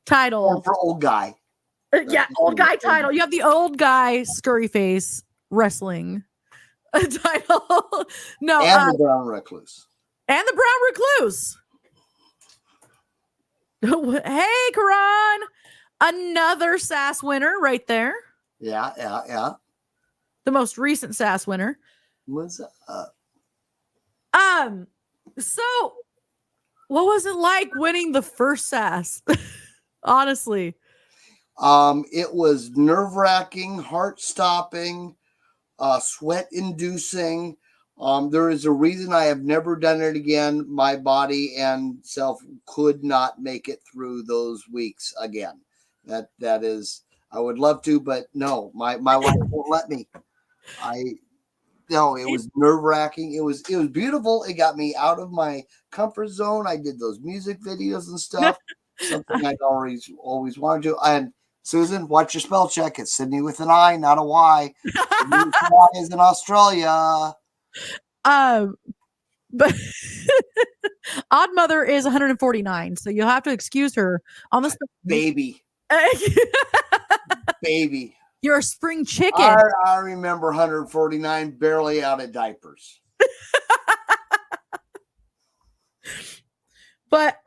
title for old guy. Yeah, old guy title. You have the old guy Scurryface wrestling title. No, and the Brown Recluse. And the Brown Recluse. Hey, Karan. Another SAS winner right there. Yeah. The most recent SAS winner. What's up? So what was it like winning the first SAS? Honestly. It was nerve-wracking, heart-stopping, sweat-inducing. There is a reason I have never done it again. My body and self could not make it through those weeks again. That is, I would love to, but no, my wife won't let me. No, it was nerve-wracking. It was beautiful. It got me out of my comfort zone. I did those music videos and stuff. Something I'd always wanted to. And Susan, watch your spell check. It's Sidney with an I, not a Y. Y is in Australia. But Odd Mother is 149, so you'll have to excuse her on the baby. Baby. You're a spring chicken. I remember 149 barely out of diapers. But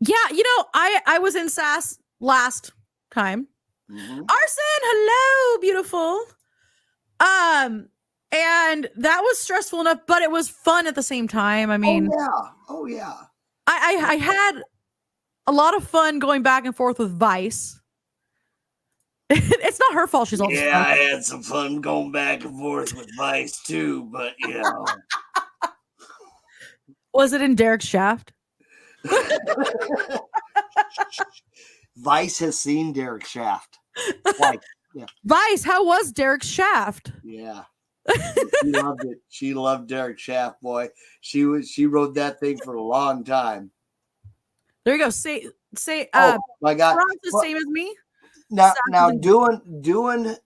yeah, you know, I was in SAS last time. Arson, hello, beautiful. And that was stressful enough, but it was fun at the same time. I mean, oh yeah. I had a lot of fun going back and forth with Vice. It's not her fault. She's all I had some fun going back and forth with Vice too, but you know. Was it in Derek's shaft? Vice has seen Derek's shaft. Twice. Yeah. Vice, how was Derek's shaft? Yeah. She loved it. She loved Derek's shaft, boy. She rode that thing for a long time. There you go. Say oh my God. the same as me. Now doing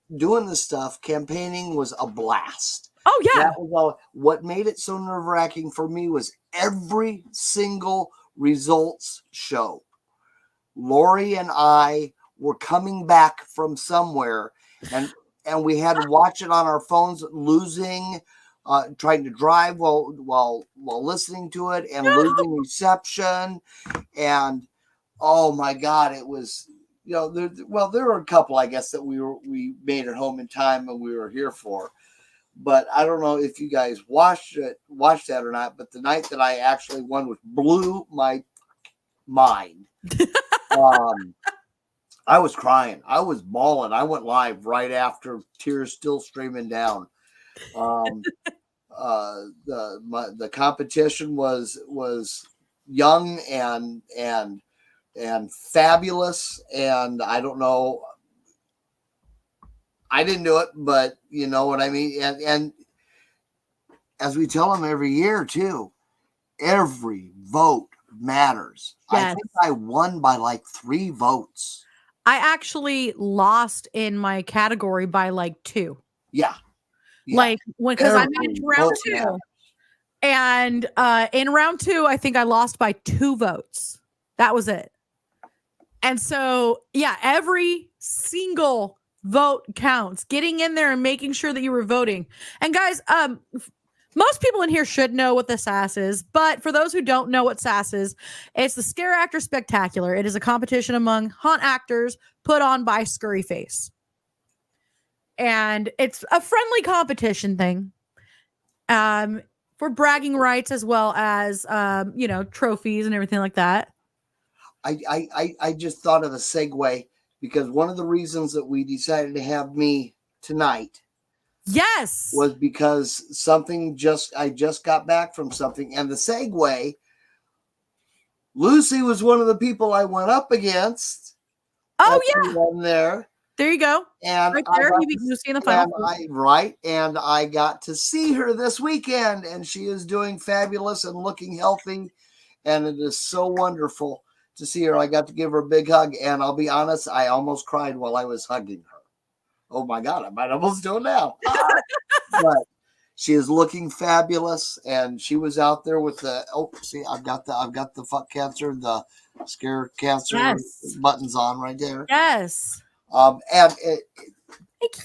the stuff, campaigning was a blast. Oh yeah. That was all. What made it so nerve-wracking for me was every single results show. Lori and I were coming back from somewhere and we had to watch it on our phones, losing trying to drive while listening to it and losing reception. And oh my God, it was, there were a couple, I guess, that we made it home in time and we were here for. But I don't know if you guys watched that or not. But the night that I actually won, which blew my mind, I was crying. I was bawling. I went live right after, tears still streaming down. The competition was young and fabulous, and I don't know. I didn't do it, but you know what I mean. And as we tell them every year too, every vote matters. Yes. I think I won by like 3 votes. I actually lost in my category by like 2. Yeah. Like because I made it to round vote 2. matters. And in round 2, I think I lost by 2 votes. That was it. And so, yeah, every single vote counts. Getting in there and making sure that you were voting. And guys, most people in here should know what the SAS is, but for those who don't know what SAS is, it's the Scare Actor Spectacular. It is a competition among haunt actors put on by Scurryface. And it's a friendly competition thing. For bragging rights as well as trophies and everything like that. I just thought of a segue because one of the reasons that we decided to have me tonight, yes, was because I just got back from something, and the segue, Lucy was one of the people I went up against. Oh yeah, there. There you go. And right there, you beat Lucy in the final. And I got to see her this weekend, and she is doing fabulous and looking healthy, and it is so wonderful to see her. I got to give her a big hug, and I'll be honest, I almost cried while I was hugging her. Oh my God, I might almost do it now. But she is looking fabulous, and she was out there with I've got the fuck cancer, the scare cancer buttons on right there. Yes.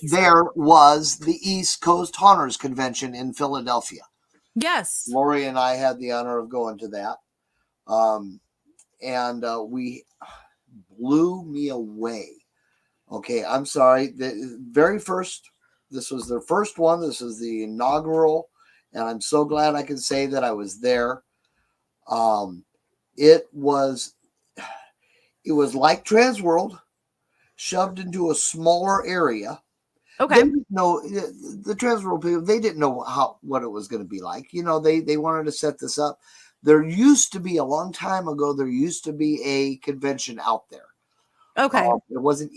There was the East Coast Haunters Convention in Philadelphia. Yes. Lori and I had the honor of going to that. And we blew me away. Okay, I'm sorry. The very first, this was their first one. This is the inaugural, and I'm so glad I can say that I was there. It was like Transworld, shoved into a smaller area. Okay. They didn't know, the Transworld people, they didn't know what it was going to be like. They wanted to set this up. There used to be, a long time ago, a convention out there. Okay. It wasn't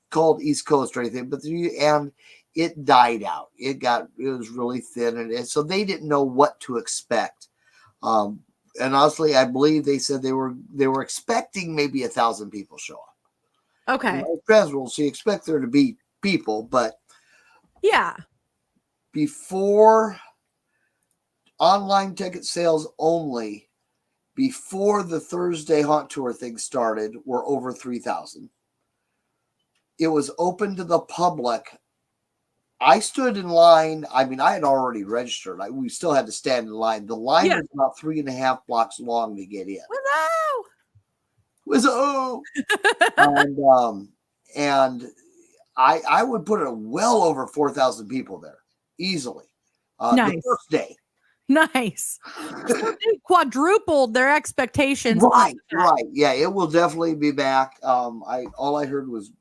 called East Coast or anything, but and it died out. It was really thin, and so they didn't know what to expect. And honestly, I believe they said they were expecting maybe 1,000 people show up. Okay. Transworld, so you expect there to be people, but yeah, before online ticket sales only, before the Thursday Haunt Tour thing started, were over 3,000. It was open to the public. I stood in line. I mean, I had already registered. We still had to stand in line. The line was about 3.5 blocks long to get in. Wizzo! And I would put it well over 4,000 people there easily. Nice. The first day. Nice. So they quadrupled their expectations. Right. Yeah, it will definitely be back. All I heard was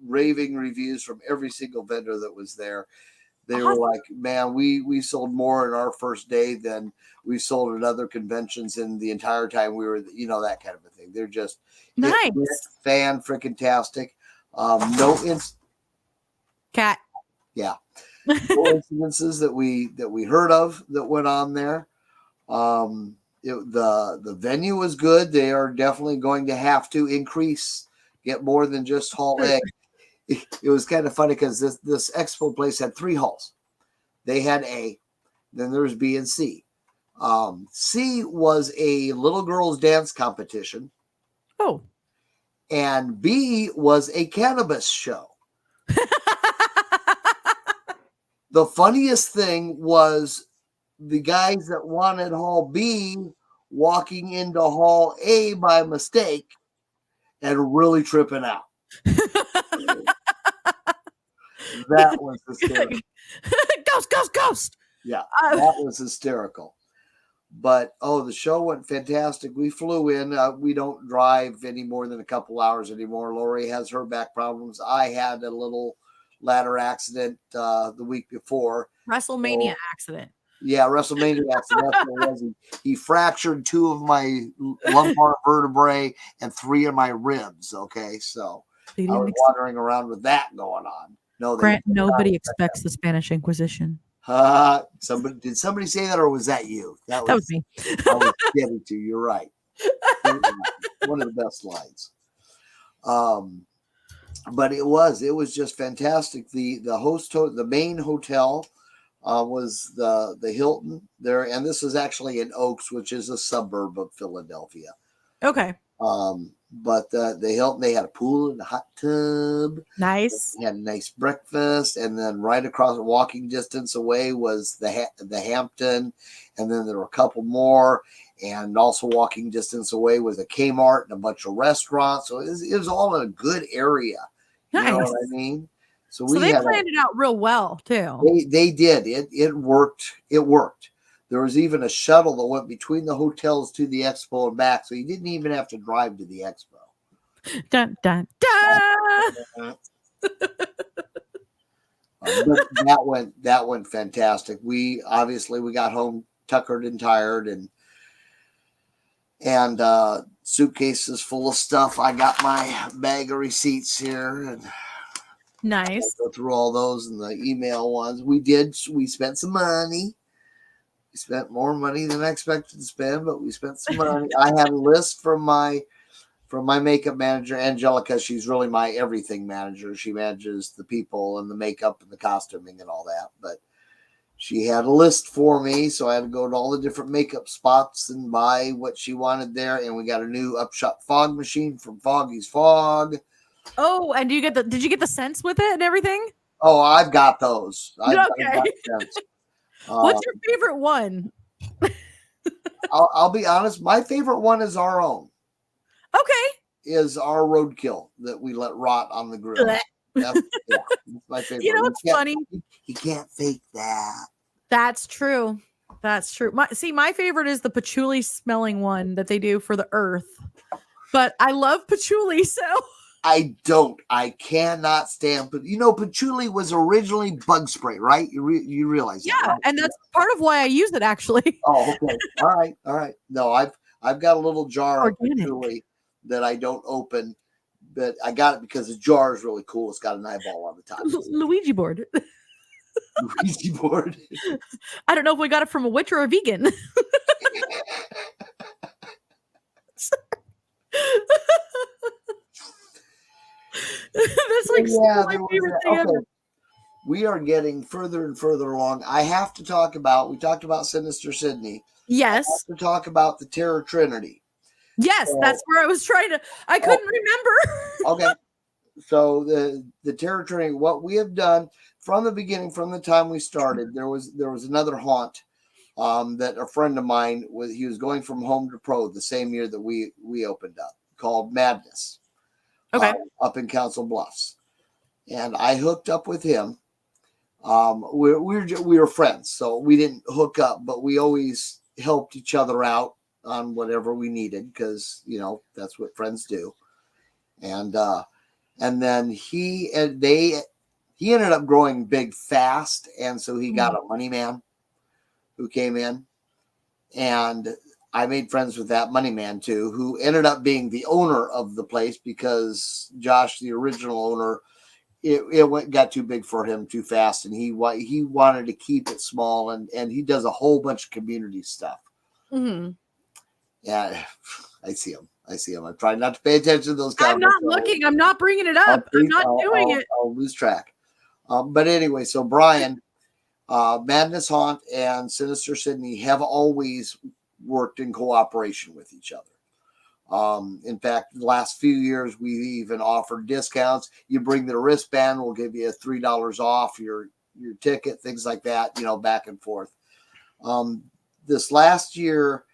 raving reviews from every single vendor that was there. They were like, man, we sold more in our first day than we sold at other conventions in the entire time we were, that kind of a thing. They're just nice. Fan freaking tastic. Cat. Yeah. No incidences that we heard of that went on there. The venue was good. They are definitely going to have to get more than just Hall A. It was kind of funny because this expo place had 3 halls. They had A, then there was B and C. C was a little girls dance competition. Oh. And B was a cannabis show. The funniest thing was the guys that wanted Hall B walking into Hall A by mistake and really tripping out. That was hysterical. Ghost. Yeah, that was hysterical. But the show went fantastic. We flew in. We don't drive any more than a couple hours anymore. Lori has her back problems. I had a little ladder accident the week before. WrestleMania accident. Yeah, WrestleMania accident. That's what it was. He fractured 2 of my lumbar vertebrae and 3 of my ribs. Okay, so I was wandering around with that going on. No, Grant, nobody expects the Spanish Inquisition. Did somebody say that, or was that you? That was me. I was getting to. You're right. One of the best lines. But it was just fantastic. The main hotel was the Hilton there, and this is actually in Oaks, which is a suburb of Philadelphia. Okay. But the Hilton, they had a pool and a hot tub. Nice. They had a nice breakfast, and then right across walking distance away was the Hampton, and then there were a couple more, and also walking distance away was a Kmart and a bunch of restaurants. So it was all in a good area. Nice. You know what I mean? So they planned it out real well too. They did. It worked. It worked. There was even a shuttle that went between the hotels to the expo and back, so you didn't even have to drive to the expo. Dun dun dun. But that went fantastic. We got home tuckered and tired, and suitcases full of stuff. I got my bag of receipts here, and nice. I'll go through all those and the email ones. We spent some money. We spent more money than I expected to spend, but we spent some money. I had a list from my makeup manager, Angelica. She's really my everything manager. She manages the people and the makeup and the costuming and all that. But she had a list for me, so I had to go to all the different makeup spots and buy what she wanted there. And we got a new Upshot fog machine from Foggy's Fog. Oh, and did you get the scents with it and everything? Oh, I've got those. Okay. I've got What's your favorite one? I'll be honest. My favorite one is our own. Okay. Is our roadkill that we let rot on the grill. That's my favorite. You know what's funny? You can't fake that. That's true. That's true. My favorite is the patchouli smelling one that they do for the earth. But I love patchouli, so I cannot stand. But patchouli was originally bug spray, right? You realize that? Yeah, Right? and that's part of why I use it actually. Oh, okay. All right. No, I've got a little jar of patchouli that I don't open, but I got it because the jar is really cool. It's got an eyeball on the top. Luigi board. Luigi board. I don't know if we got it from a witch or a vegan. That's like my favorite thing ever. We are getting further and further along. I have to talk about, we talked about Sinister Sidney. Yes. I have to talk about the Terror Trinity. Yes, that's where I was I couldn't remember. Okay. So the Terror Trinity, what we have done from the beginning, from the time we started, there was another haunt that a friend of mine he was going from home to pro the same year that we opened up, called Madness. Okay. Up in Council Bluffs. And I hooked up with him. We were friends, so we didn't hook up, but we always helped each other out on whatever we needed, because that's what friends do. And then he ended up growing big fast, and so he got a money man who came in, and I made friends with that money man too, who ended up being the owner of the place, because Josh, the original owner, it got too big for him too fast, and he wanted to keep it small, and he does a whole bunch of community stuff. Mm-hmm. Yeah, I see him. I'm trying not to pay attention to those guys. I'm not looking. I'm not bringing it up. I'm not doing it. I'll lose track. But anyway, so Brian, Madness Haunt and Sinister Sidney have always worked in cooperation with each other. In fact, the last few years, we even offered discounts. You bring the wristband, we'll give you $3 off your ticket, things like that, back and forth. This last year,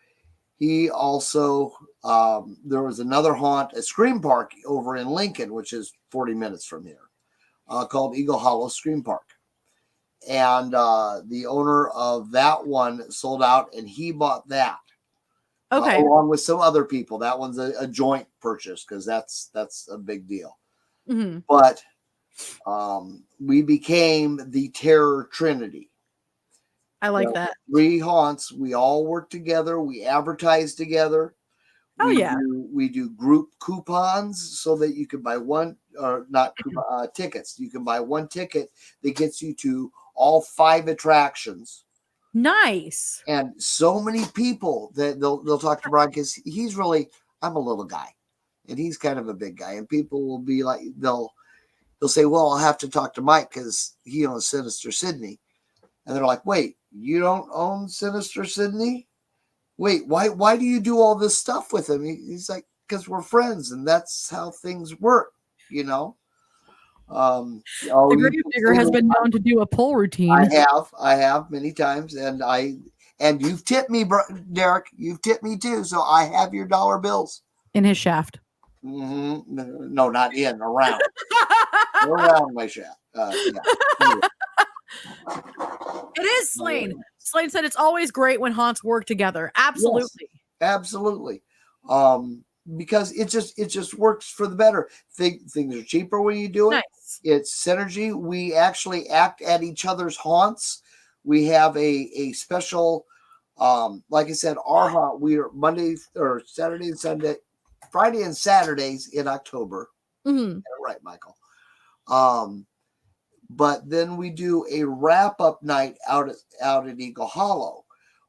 he also there was another haunt, a Scream Park over in Lincoln, which is 40 minutes from here, called Eagle Hollow Scream Park. And the owner of that one sold out, and he bought that. Okay. Along with some other people. That one's a joint purchase because that's a big deal. Mm-hmm. But we became the Terror Trinity. I like that. 3 haunts. We all work together. We advertise together. Oh, yeah. We do group coupons so that you can buy one, or not tickets. You can buy one ticket that gets you to all 5 attractions. Nice. And so many people that they'll talk to Brian because he's really, I'm a little guy and he's kind of a big guy, and people will be like, they'll say, well, I'll have to talk to Mike because he owns Sinister Sidney. And they're like, wait, you don't own Sinister Sidney? Wait, why do you do all this stuff with him? He's like, because we're friends and that's how things work, you know? The Gravedigger has been known to do a pull routine. I have many times, and you've tipped me, Derek. You've tipped me too, so I have your dollar bills in his shaft. Mm-hmm. No, not in, around, around my shaft. Yeah. It is Slane. Slane said it's always great when haunts work together. Absolutely, yes, absolutely. Because it just works for the better. Things are cheaper when you do it. Nice. It's synergy. We actually act at each other's haunts. We have a special, like I said, our haunt. We are Monday or Saturday and Sunday, Friday and Saturdays in October. Mm-hmm. Right, Michael. But then we do a wrap-up night out at Eagle Hollow,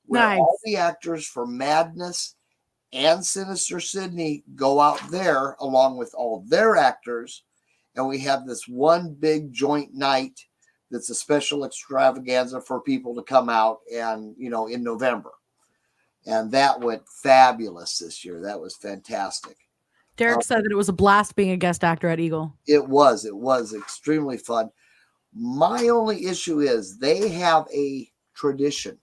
where nice. all the actors for Madness and Sinister Sidney go out there along with all their actors, and we have this one big joint night that's a special extravaganza for people to come out and, in November. And that went fabulous this year. That was fantastic. Derek said that it was a blast being a guest actor at Eagle. It was extremely fun. My only issue is they have a tradition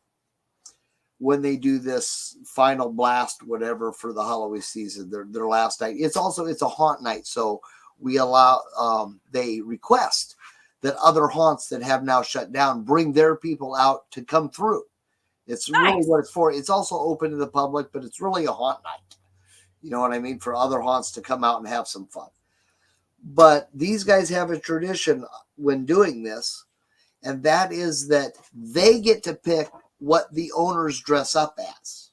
when they do this final blast, whatever, for the Halloween season, their last night. It's a haunt night. So we allow, they request that other haunts that have now shut down bring their people out to come through. It's nice. Really what it's for. It's also open to the public, but it's really a haunt night. You know what I mean? For other haunts to come out and have some fun. But these guys have a tradition when doing this, and that is that they get to pick what the owners dress up as.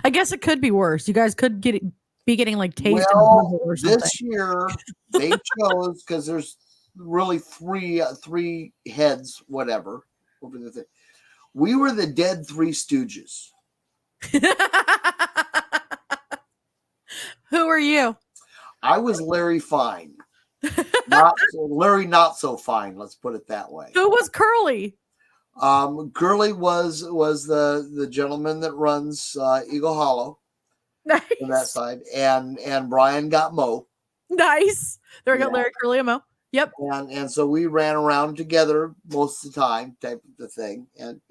I guess it could be worse. You guys could be getting like taste. Well, or something. This year they chose, because there's really three heads, whatever. Over the thing. We were the Dead Three Stooges. Who are you? I was Larry Fine. Larry not so fine, let's put it that way. Who was Curly? Curly was the gentleman that runs Eagle Hollow. Nice. On that side. And Brian got Mo. Nice. There we go, Larry, Curly, and Mo. Yep. And so we ran around together most of the time, type of the thing. And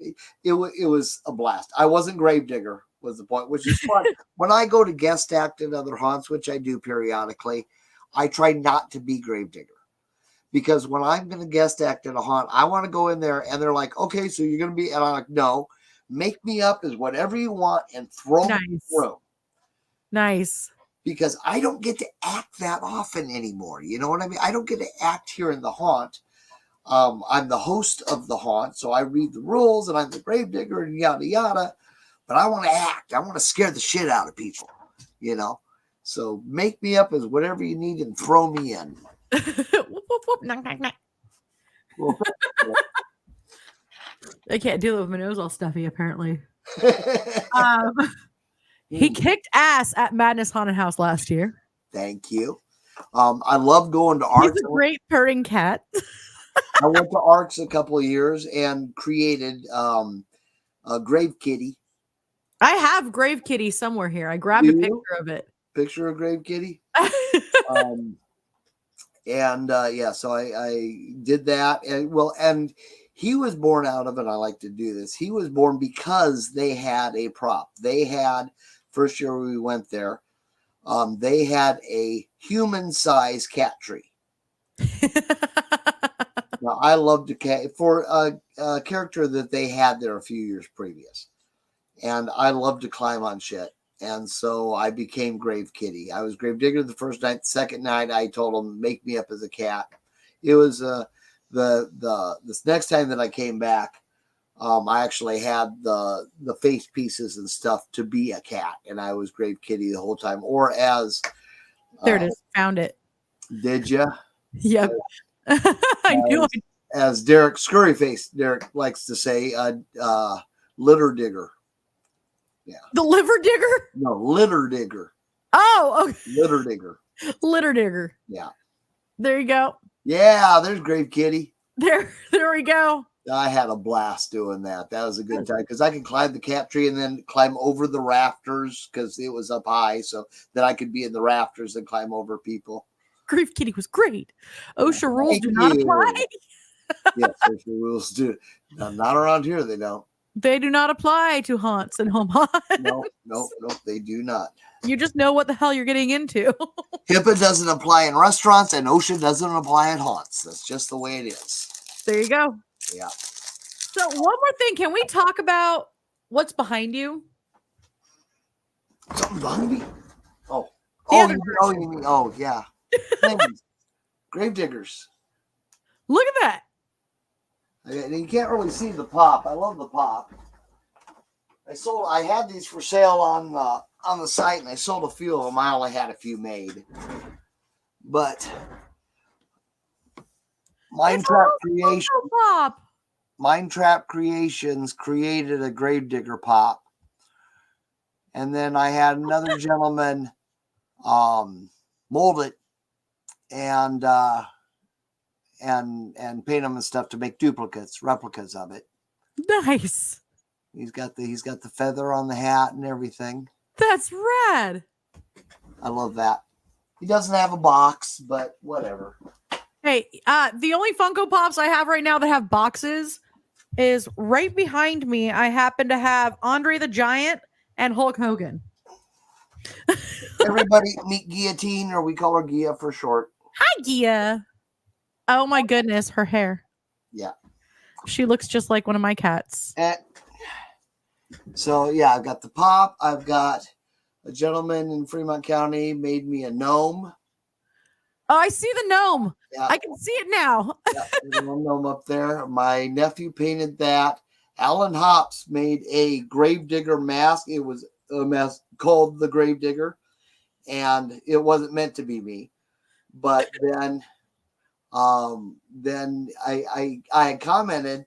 it was a blast. I wasn't Gravedigger, was the point, which is fun. When I go to guest act at other haunts, which I do periodically, I try not to be Gravedigger. Because when I'm going to guest act at a haunt, I want to go in there and they're like, okay, so you're going to be, and I'm like, no, make me up as whatever you want and throw me in the room. Nice. Because I don't get to act that often anymore. You know what I mean? I don't get to act here in the haunt. I'm the host of the haunt, so I read the rules and I'm the Gravedigger and yada, yada. But I want to act. I want to scare the shit out of people, you know? So make me up as whatever you need and throw me in. Whoop, whoop, whoop. Knock, knock, knock. I can't deal with my nose all stuffy, apparently. He kicked ass at Madness Haunted House last year. Thank you. I love going to Arcs. He's a great purring cat. I went to Arcs a couple of years and created a Grave Kitty. I have Grave Kitty somewhere here. I grabbed a picture of it. Picture of Grave Kitty? So I did that. And He was born out of, and I like to do this, he was born because they had a prop. They had, first year we went there, they had a human-sized cat tree. Now, I loved the cat for a character that they had there a few years previous. And I loved to climb on shit. And so I became Grave Kitty. I was Grave Digger the first night. The second night, I told them, make me up as a cat. It was this next time that I came back, I actually had the face pieces and stuff to be a cat. And I was Grave Kitty the whole time. Or as... there it is. Found it. Did you? Yep. I knew it. As Derek Scurryface, Derek likes to say, litter digger. Yeah. The liver digger? No, litter digger. Oh, okay. Litter digger. Litter digger. Yeah. There you go. Yeah, there's Grave Kitty. There we go. I had a blast doing that. That was a good time because I could climb the cat tree and then climb over the rafters because it was up high, so that I could be in the rafters and climb over people. Grave Kitty was great. OSHA rules do not apply. Yes, OSHA rules do. Not around here, they don't. They do not apply to haunts and home haunts. No, they do not. You just know what the hell you're getting into. HIPAA doesn't apply in restaurants and OSHA doesn't apply at haunts. That's just the way it is. There you go. Yeah. So one more thing. Can we talk about what's behind you? Something behind me? Oh, you mean, yeah. Things. Grave diggers. Look at that. You can't really see the pop. I love the pop. I had these for sale on the site, and I sold a few of them. I only had a few made, but Mindtrap Creations created a Gravedigger pop, and then I had another gentleman mold it and paint them and stuff to make replicas of it. Nice. He's got the feather on the hat and everything. That's rad. I love that. He doesn't have a box, but whatever. Hey, the only Funko Pops I have right now that have boxes is right behind me. I happen to have Andre the Giant and Hulk Hogan. Everybody meet Guillotine, or we call her Gia for short. Hi, Gia. Oh my goodness, her hair. Yeah. She looks just like one of my cats. So yeah, I've got the pop. I've got a gentleman in Fremont County made me a gnome. Oh, I see the gnome. Yeah. I can see it now. Yeah, there's a little gnome up there. My nephew painted that. Alan Hops made a Gravedigger mask. It was a mask called the Gravedigger, and it wasn't meant to be me. But then I commented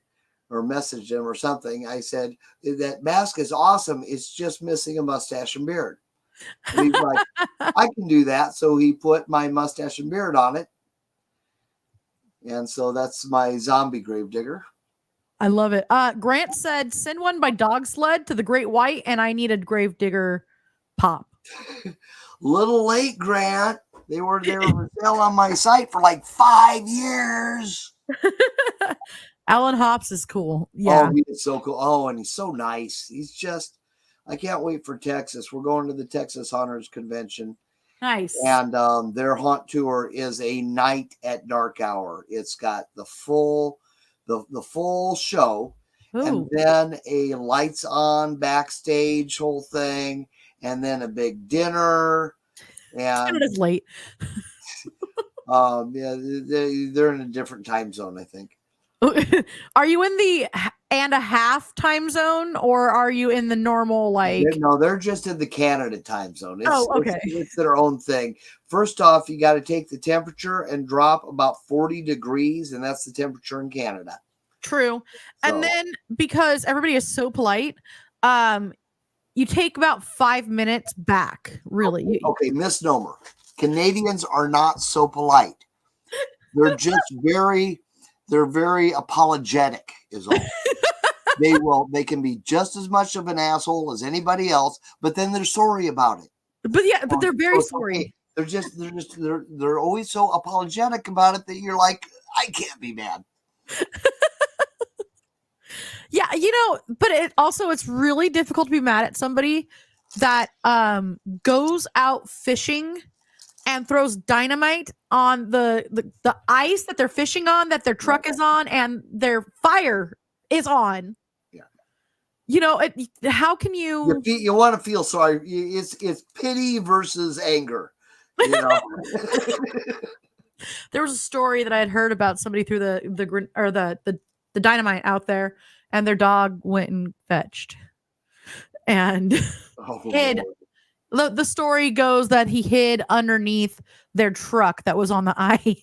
or messaged him or something. I said, that mask is awesome. It's just missing a mustache and beard. And he's like, I can do that. So he put my mustache and beard on it. And so that's my zombie Gravedigger. I love it. Grant said, send one by dog sled to the Great White, and I need a Gravedigger pop. Little late, Grant. They were for sale on my site for like 5 years. Alan Hops is cool. Yeah. Oh, he is so cool. Oh, and he's so nice. He's just, I can't wait for Texas. We're going to the Texas Hunters Convention. Nice. And their haunt tour is a night at dark hour. It's got the full show. Ooh. And then a lights on backstage whole thing, and then a big dinner. And it is late. Yeah, they're in a different time zone, I think. Are you in the and a half time zone, or are you in the normal No, they're just in the Canada time zone. Okay. It's their own thing. First off, you got to take the temperature and drop about 40 degrees, and that's the temperature in Canada. True. So. And then because everybody is so polite, you take about 5 minutes back, really. Okay, misnomer. Canadians are not so polite. They're just very apologetic is all. They can be just as much of an asshole as anybody else, but then they're sorry about it. But they're very sorry. Okay. They're always so apologetic about it that you're like, I can't be mad. Yeah, but it's really difficult to be mad at somebody that goes out fishing and throws dynamite on the ice that they're fishing on, that their truck is on, and their fire is on. Yeah. How can you? You want to feel sorry. It's pity versus anger. There was a story that I had heard about somebody threw the dynamite out there, and their dog went and fetched, and hid. The story goes that he hid underneath their truck that was on the ice.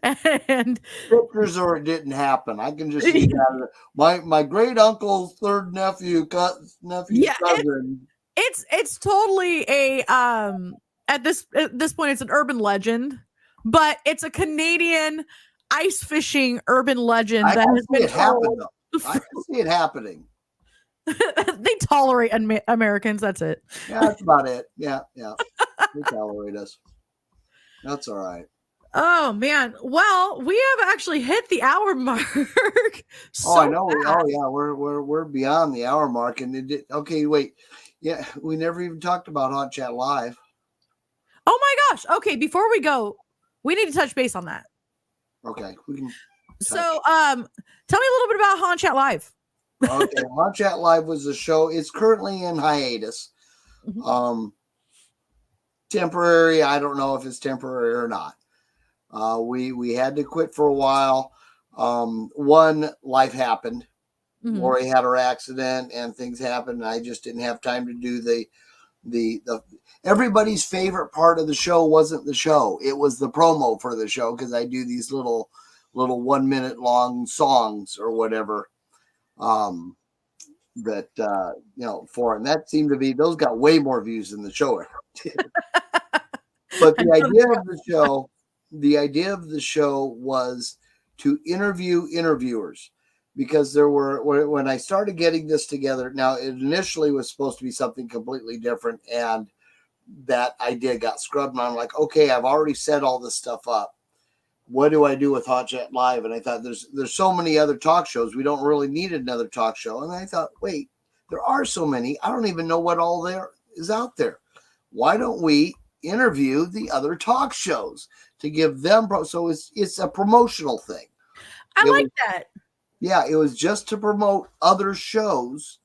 And pictures, or it didn't happen. I can just see that. My great uncle's third nephew's cousin. It's totally a at this point it's an urban legend, but it's a Canadian ice fishing urban legend that has been told. I can see it happening. They tolerate Americans. That's it. Yeah, that's about it. Yeah. They tolerate us. That's all right. Oh man. Well, we have actually hit the hour mark. I know. We're beyond the hour mark. And okay, wait. Yeah, we never even talked about Haunt Chat Live. Oh my gosh. Okay, before we go, we need to touch base on that. Okay, we can. So, tell me a little bit about Haunt Chat Live. Okay, Haunt Chat Live was a show. It's currently in hiatus. Mm-hmm. Temporary. I don't know if it's temporary or not. We had to quit for a while. One, life happened. Mm-hmm. Lori had her accident and things happened. And I just didn't have time to do the everybody's favorite part of the show wasn't the show. It was the promo for the show, because I do these little 1 minute long songs or whatever. For and that seemed to be, those got way more views than the show ever did. But the idea of the show was to interview interviewers, because when I started getting this together, now it initially was supposed to be something completely different, and that idea got scrubbed, and I'm like, okay, I've already set all this stuff up. What do I do with Haunt Chat Live? And I thought, there's so many other talk shows. We don't really need another talk show. And I thought, wait, there are so many. I don't even know what all there is out there. Why don't we interview the other talk shows to give them so it's a promotional thing. I like that. Yeah, it was just to promote other shows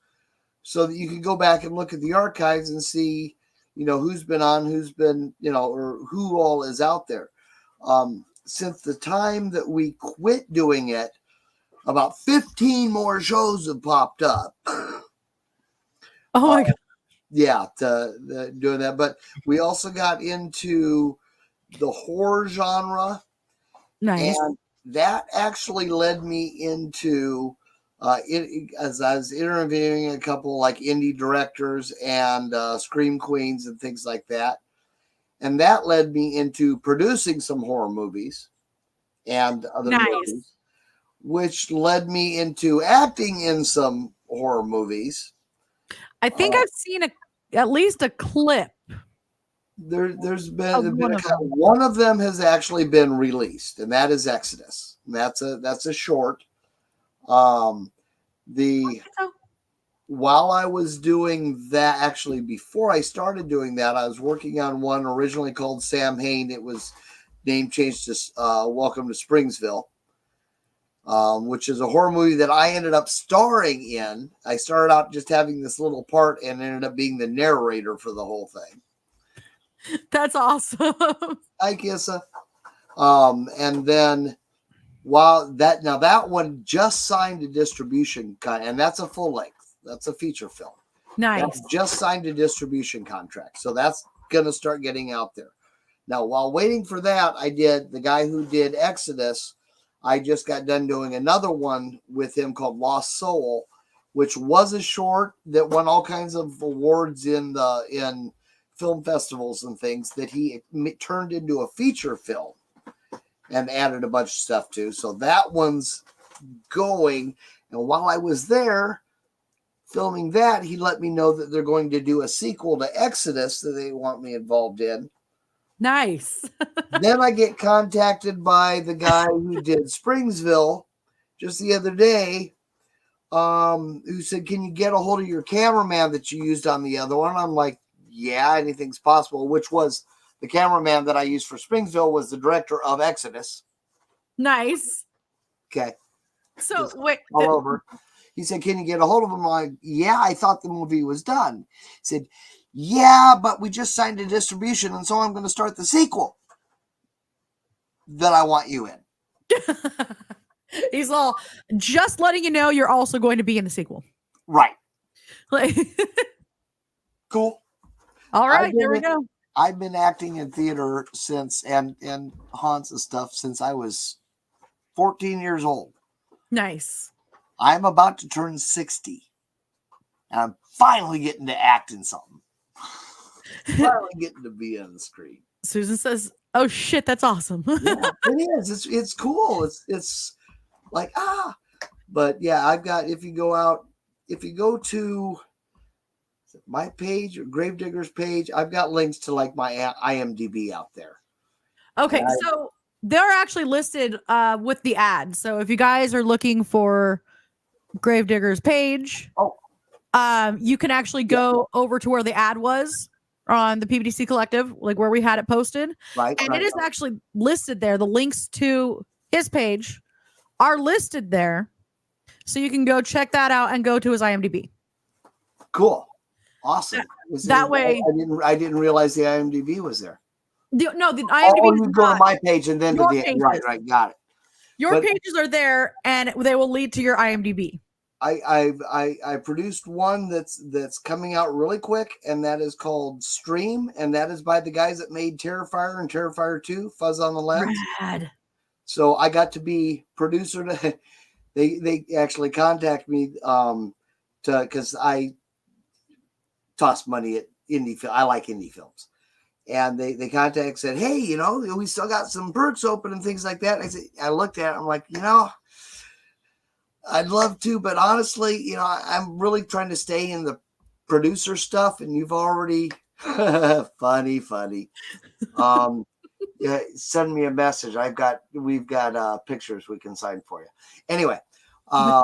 so that you could go back and look at the archives and see, who's been on, who's been, or who all is out there. Since the time that we quit doing it, about 15 more shows have popped up. Oh my God. Yeah, doing that. But we also got into the horror genre. Nice. And that actually led me into, as I was interviewing a couple like indie directors and scream queens and things like that. And that led me into producing some horror movies and other movies, which led me into acting in some horror movies. I think I've seen at least a clip. There's been one of them has actually been released, and that is Exodus. And that's a short. While I was doing that, actually before I started doing that, I was working on one originally called Sam Hain. It was name changed to Welcome to Springsville, which is a horror movie that I ended up starring in. I started out just having this little part and ended up being the narrator for the whole thing. That's awesome. Hi, Kissa. And then that one just signed a distribution and that's a full length. That's a feature film. Nice. That's just signed a distribution contract. So that's going to start getting out there. Now, while waiting for that, the guy who did Exodus, I just got done doing another one with him called Lost Soul, which was a short that won all kinds of awards in film festivals and things, that he turned into a feature film and added a bunch of stuff to. So that one's going. And while I was there filming that, he let me know that they're going to do a sequel to Exodus that they want me involved in. Nice. Then I get contacted by the guy who did Springsville just the other day, who said, "Can you get a hold of your cameraman that you used on the other one?" I'm like, "Yeah, anything's possible." Which was the cameraman that I used for Springfield was the director of Exodus. Nice. Okay, So Just wait, all over. He said, "Can you get a hold of him?" I'm like, "Yeah, I thought the movie was done." He said, "Yeah, but we just signed a distribution, and so I'm going to start the sequel that I want you in." he's all just letting you know you're also going to be in the sequel. Right. Like, Cool. all right, there we go. I've been acting in theater since and haunts and stuff since I was 14 years old. Nice. I'm about to turn 60. And I'm finally getting to act in something. Finally getting to be on the screen. Susan says, "Oh shit, that's awesome." Yeah, it is. It's cool. It's like but yeah, I've got if you go to my page or Gravedigger's page, I've got links to like my IMDb out there. Okay, so they're actually listed with the ad. So if you guys are looking for Gravedigger's page, you can actually go over to where the ad was on the PBDC Collective, like where we had it posted. Right. And it is actually listed there. The links to his page are listed there. So you can go check that out and go to his IMDb. Cool. Awesome. That way I didn't realize the IMDb was there. The IMDb you go to my page and then to the pages. right, got it. Your pages are there and they will lead to your IMDb. I produced one that's coming out really quick, and that is called Stream, and that is by the guys that made Terrifier and Terrifier 2, Fuzz on the Lens. Rad. So I got to be producer. They actually contact me because I toss money at indie film. I like indie films. And they said, "Hey, we still got some perks open and things like that." I looked at it, I'm like, I'd love to, but honestly, I'm really trying to stay in the producer stuff, and you've already funny. Yeah, send me a message. We've got pictures we can sign for you. Anyway, I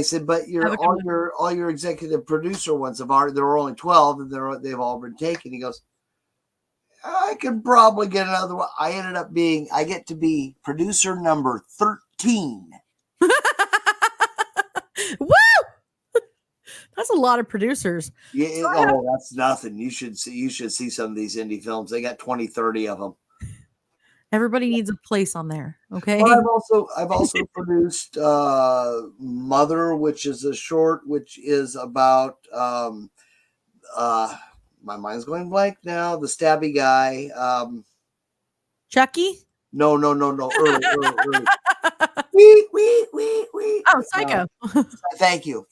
said, but all your executive producer ones there were only 12, and they've all been taken. He goes, "I could probably get another one." I get to be producer number 13. Woo! That's a lot of producers. Yeah, that's nothing. You should see some of these indie films. They got 20, 30 of them. Everybody needs a place on there. Okay. Well, I've also produced Mother, which is a short, which is about my mind's going blank now. The stabby guy. Chucky? No. Early. Wee. Oh, Psycho. Thank you.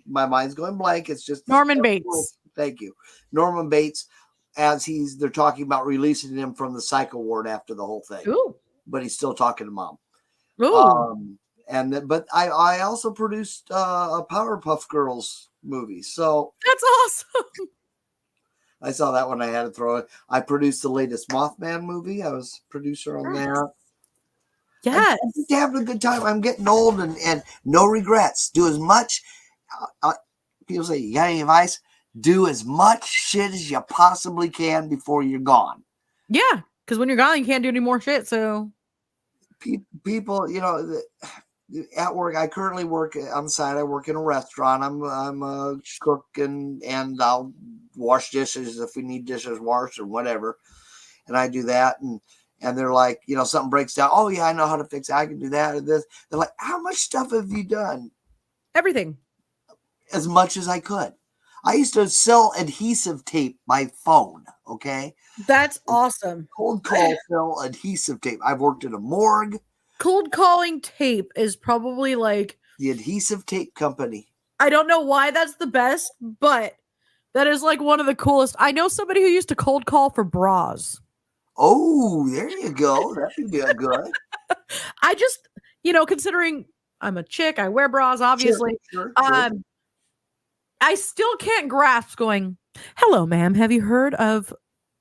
My mind's going blank. It's just Norman Bates. Thank you. Norman Bates, as they're talking about releasing him from the psycho ward after the whole thing. Ooh. But he's still talking to mom. Ooh. But I also produced a Powerpuff Girls movie. So that's awesome. I saw that one. I had to throw it. I produced the latest Mothman movie. I was producer on that. Yes. I'm just having a good time. I'm getting old and no regrets. Do as much. People say, "You got any advice?" Do as much shit as you possibly can before you're gone. Yeah, because when you're gone, you can't do any more shit. So people, at work, I currently work on the side. I work in a restaurant. I'm a cook and I'll wash dishes if we need dishes washed or whatever. And I do that. And they're like, something breaks down. "Oh yeah, I know how to fix it. I can do that or this." They're like, "How much stuff have you done?" Everything. As much as I could. I used to sell adhesive tape by phone. Okay. That's awesome. Cold call sell adhesive tape. I've worked at a morgue. Cold calling tape is probably like the adhesive tape company. I don't know why that's the best, but that is like one of the coolest. I know somebody who used to cold call for bras. Oh, there you go. That'd be good. I just, considering I'm a chick, I wear bras, obviously. Sure. I still can't grasp going, "Hello, ma'am. Have you heard of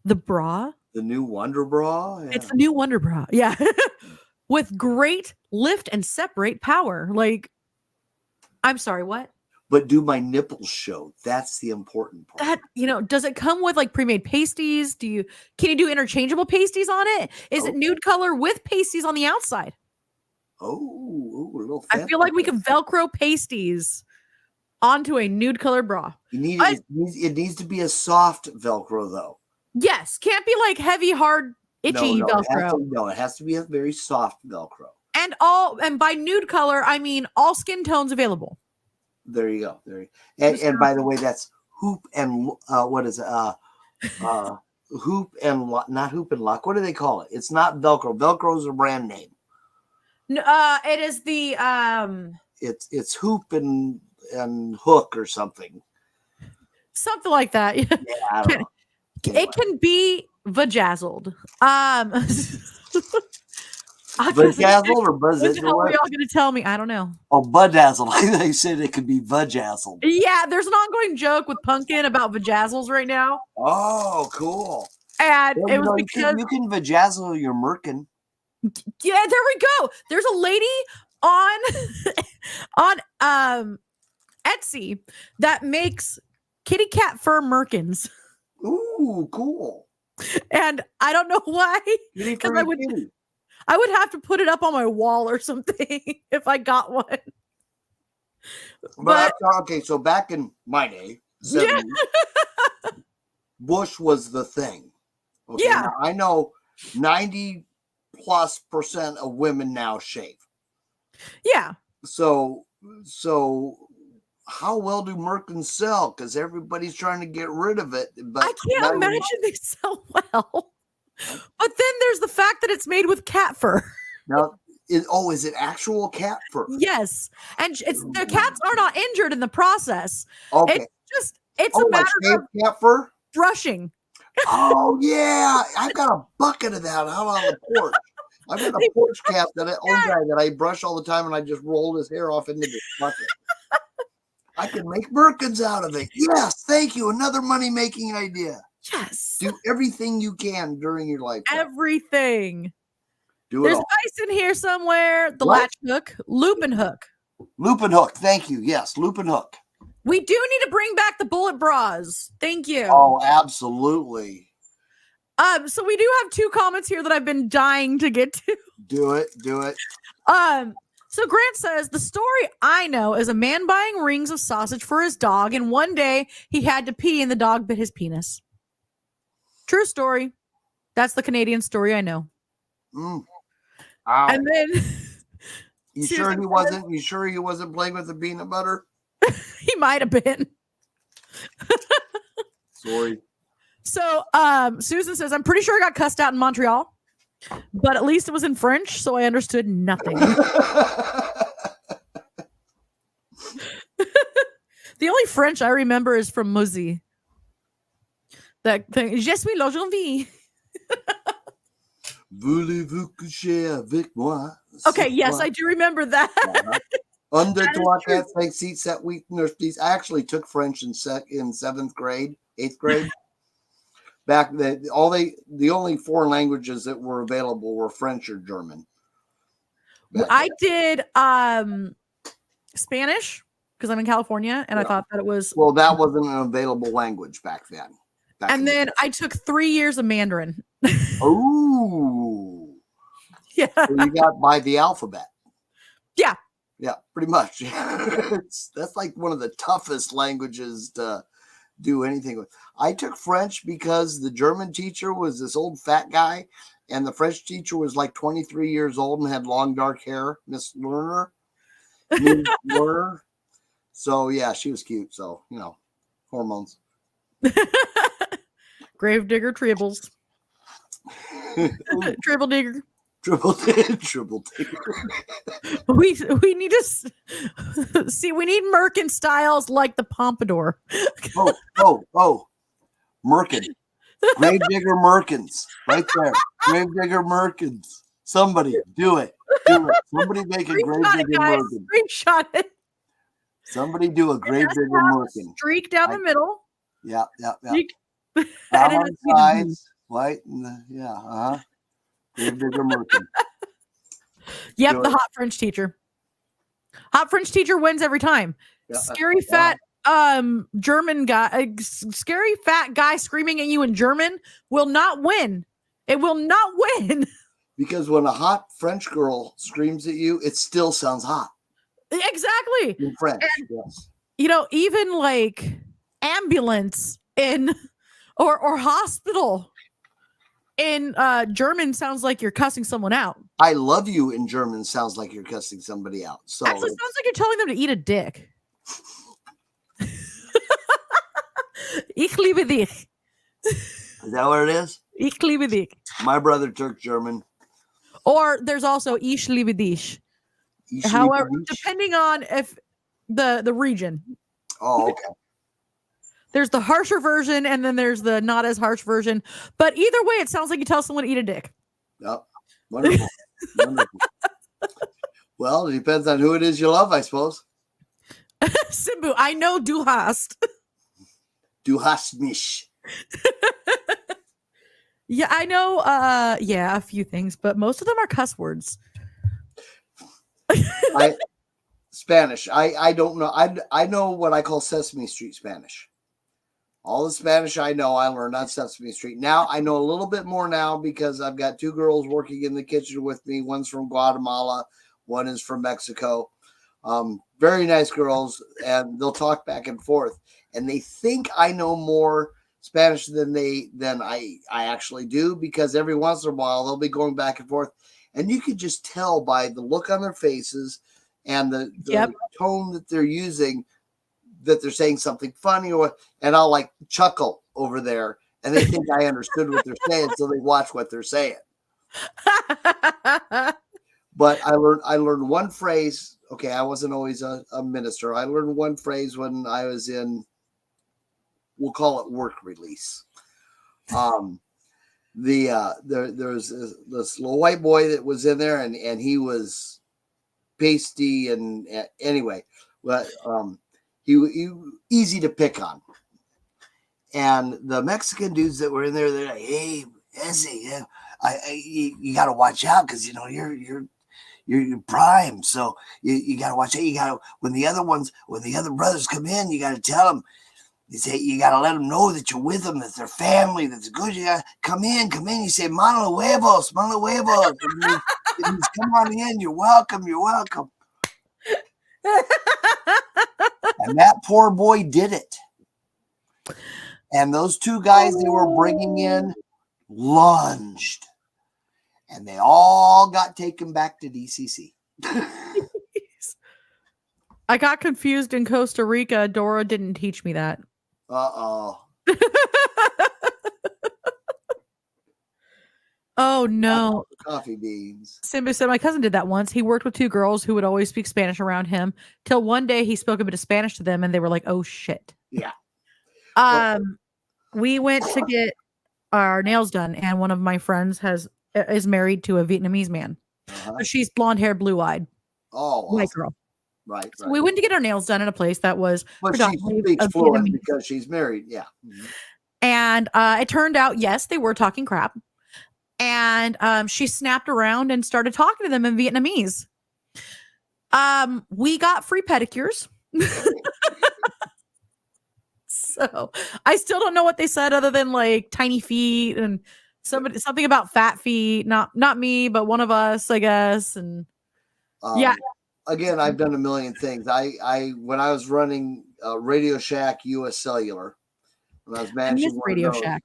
the bra? The new Wonder Bra?" Yeah. It's the new Wonder Bra. Yeah. with great lift and separate power. Like, I'm sorry, what? But do my nipples show? That's the important part. That, does it come with like pre-made pasties? Can you do interchangeable pasties on it? Is it nude color with pasties on the outside? Oh, a little I feel like we can Velcro pasties onto a nude color bra. It needs to be a soft Velcro though. Yes, can't be like heavy, hard, itchy Velcro. It has to be a very soft Velcro. And by nude color, I mean all skin tones available. There you go. And by the way, that's hoop and what is it? Hoop and not hoop and lock. What do they call it? It's not Velcro. Velcro is a brand name. No, it is the It's hoop and hook or something. Something like that. Yeah, I don't know. Anyway. It can be vajazzled. Vajazzled or buzz? What the hell are y'all going to tell me? I don't know. Oh, budazzled. I thought you said it could be vajazzled. Yeah, there's an ongoing joke with Pumpkin about vajazzles right now. Oh, cool. And it was because you can vajazzle your merkin. Yeah, there we go. There's a lady on Etsy that makes kitty cat fur merkins. Ooh, cool. And I don't know why, because I would have to put it up on my wall or something if I got one. But okay, so back in my day, 70s, bush was the thing. Okay, yeah, now, I know 90+% of women now shave. Yeah. So how well do merkins sell? Because everybody's trying to get rid of it. But I can't imagine they sell well. But then there's the fact that it's made with cat fur. Now, is it actual cat fur? Yes, and the cats are not injured in the process. Okay, it's a matter of cat fur brushing. Oh yeah, I've got a bucket of that out on the porch. I've got a porch cat old guy that I brush all the time, and I just roll his hair off into this bucket. I can make merkins out of it. Yes, thank you. Another money-making idea. Yes. Do everything you can during your life. Everything. Do it There's all. ice in here somewhere. The What? latch hook, loop and hook. Loop and hook. Thank you. Yes, loop and hook. We do need to bring back the bullet bras. Thank you. Oh, absolutely. So we do have 2 comments here that I've been dying to get to. Do it. So Grant says, the story I know is a man buying rings of sausage for his dog, and one day he had to pee and the dog bit his penis. True story. That's the Canadian story I know. Ow. And then You sure he wasn't playing with the peanut butter? he might have been. Sorry. So Susan says, I'm pretty sure I got cussed out in Montreal, but at least it was in French, so I understood nothing. The only French I remember is from Mozy. That thing, Je suis l'aujourd'hui. Voulez-vous coucher avec moi? Okay, yes, I do remember that. Under the 5 seat set week nurse. I actually took French in 7th grade, 8th grade. Back then, the only 4 languages that were available were French or German. I did Spanish because I'm in California, and I thought that it was. Well, that wasn't an available language back then. And then I took 3 years of Mandarin. Oh, yeah. So you got by the alphabet. Yeah. Yeah, pretty much. That's like one of the toughest languages to do anything with. I took French because the German teacher was this old fat guy, and the French teacher was like 23 years old and had long dark hair, Miss Lerner. So yeah, she was cute. So hormones. Gravedigger tribbles. Triple digger. Triple digger. We need to see. We need Merkin styles like the pompadour. Oh, Merkin. Gravedigger Merkins. Right there. Gravedigger Merkins. Somebody do it. Somebody make a Gravedigger Merkin. Screenshot it. Somebody do a Gravedigger Merkin. Streak down the middle. Yeah. Down on the sides. White. Gravedigger Merkin. Yep, Do the it. hot French teacher. Hot French teacher wins every time. Yeah, Scary fat German guy, scary fat guy screaming at you in German will not win. It will not win. Because when a hot French girl screams at you, it still sounds hot Exactly. in French. Yes. You know, even like ambulance in or hospital in German sounds like you're cussing someone out. I love you in German sounds like you're cussing somebody out. So Actually, it sounds like you're telling them to eat a dick. Ich liebe dich. is that what it is? Ich liebe dich. My brother took German. Or there's also Ich liebe dich. However, depending on if the region. Oh, okay. There's the harsher version and then there's the not as harsh version. But either way, it sounds like you tell someone to eat a dick. Yep. Wonderful. Wonderful. Well, it depends on who it is you love, I suppose. Simbu, I know du hast. Du hast mich. Yeah, I know a few things, but most of them are cuss words. Spanish. I don't know. I know what I call Sesame Street Spanish. All the Spanish I know, I learned on Sesame Street. Now I know a little bit more now because I've got two girls working in the kitchen with me. One's from Guatemala, one is from Mexico. Very nice girls, and they'll talk back and forth. And they think I know more Spanish than I actually do, because every once in a while they'll be going back and forth, and you can just tell by the look on their faces and the tone that they're using that they're saying something funny, and I'll like chuckle over there, and they think I understood what they're saying, so they watch what they're saying. But I learned one phrase. Okay, I wasn't always a minister. I learned one phrase when I was in, we'll call it work release. There's this little white boy that was in there, and he was pasty, and anyway, but he easy to pick on. And the Mexican dudes that were in there, they're like, "Hey, Ezzy, you got to watch out, because you know you're prime, so you got to watch out. You got to when the other brothers come in, you got to tell them. You say you got to let them know that you're with them, that they're family, that's good. You got to come in. You say mano huevos, and you come on in. You're welcome. And that poor boy did it. And those two guys they were bringing in lunged. And they all got taken back to DCC. I got confused in Costa Rica. Dora didn't teach me that. Uh-oh. Oh, no. Coffee beans. Simba said my cousin did that once. He worked with two girls who would always speak Spanish around him, till one day he spoke a bit of Spanish to them and they were like, oh, shit. Yeah. We went to get our nails done, and one of my friends is married to a Vietnamese man. So she's blonde hair, blue eyed. Oh, white girl. Right. So we went to get our nails done in a place that was but she speaks fluent because she's married. Yeah. Mm-hmm. And it turned out, yes, they were talking crap. And she snapped around and started talking to them in Vietnamese. We got free pedicures. So I still don't know what they said other than like tiny feet and something about fat feet. Not me, but one of us, I guess. And yeah. Again, I've done a million things. When I was running Radio Shack US Cellular, when I was managing Radio Shack.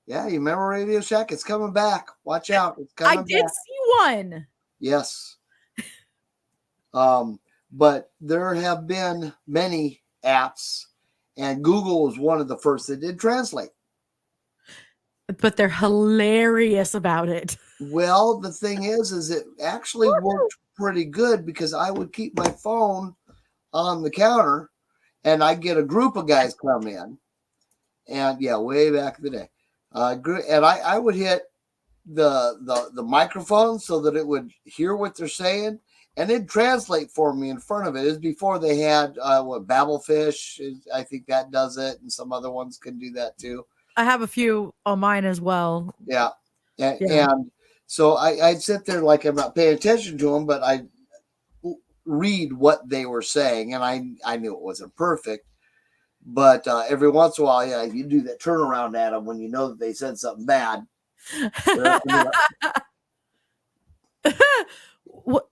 Yeah, you remember Radio Shack? It's coming back. Watch out. It's coming back. I did see one. Yes. But there have been many apps, and Google was one of the first that did translate. But they're hilarious about it. Well, the thing is it actually worked pretty good, because I would keep my phone on the counter and I'd get a group of guys come in, and way back in the day, and I would hit the microphone so that it would hear what they're saying, and it'd translate for me in front of it. It was before they had Babelfish. I think that does it, and some other ones can do that too. I have a few on mine as well. Yeah. And So I'd sit there like I'm not paying attention to them, but I read what they were saying, and I knew it wasn't perfect. But every once in a while, yeah, you do that turnaround at them when you know that they said something bad. What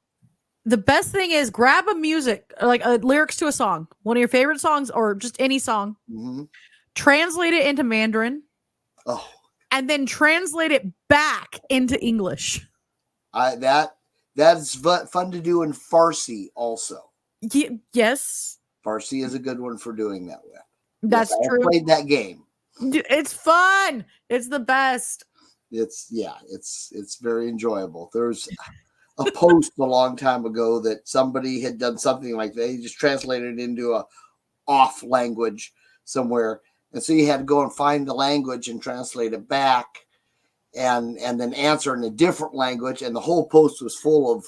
the best thing is grab a music, like lyrics to a song, one of your favorite songs, or just any song, translate it into Mandarin, and then translate it back into English. That's fun to do in Farsi also. Yes. Farsi is a good one for doing that with. That's true. I played that game. It's fun. It's the best. It's very enjoyable. There's a post a long time ago that somebody had done something like that. They just translated it into a off language somewhere. And so you had to go and find the language and translate it back and then answer in a different language. And the whole post was full of,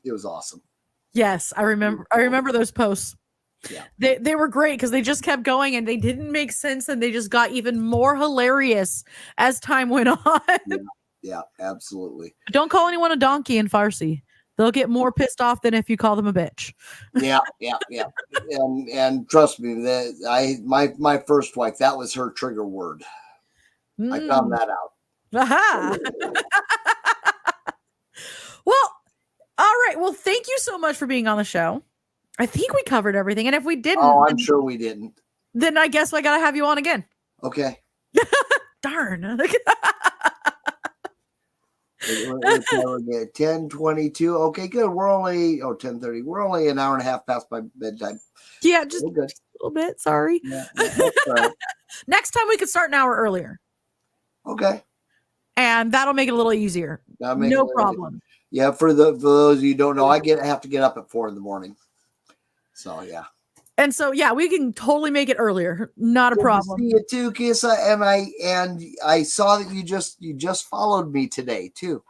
it was awesome. Yes, I remember those posts. Yeah. They were great because they just kept going and they didn't make sense and they just got even more hilarious as time went on. Yeah, absolutely. Don't call anyone a donkey in Farsi. They'll get more pissed off than if you call them a bitch. Yeah. And trust me, that my first wife, that was her trigger word. I found that out. Aha. Well, all right. Well, thank you so much for being on the show. I think we covered everything. And if we didn't, I'm sure we didn't. Then I guess I got to have you on again. Okay. Darn. 10:22. Okay, good. We're only 10:30. We're only an hour and a half past my bedtime. Yeah, just a little bit. Sorry. Yeah, that's right. Next time we could start an hour earlier. Okay. And that'll make it a little easier. No problem. Yeah, for those of you who don't know, I have to get up at 4 a.m. So yeah. And so yeah, we can totally make it earlier. Not a problem. See you too, Kisa. And I saw that you just followed me today too.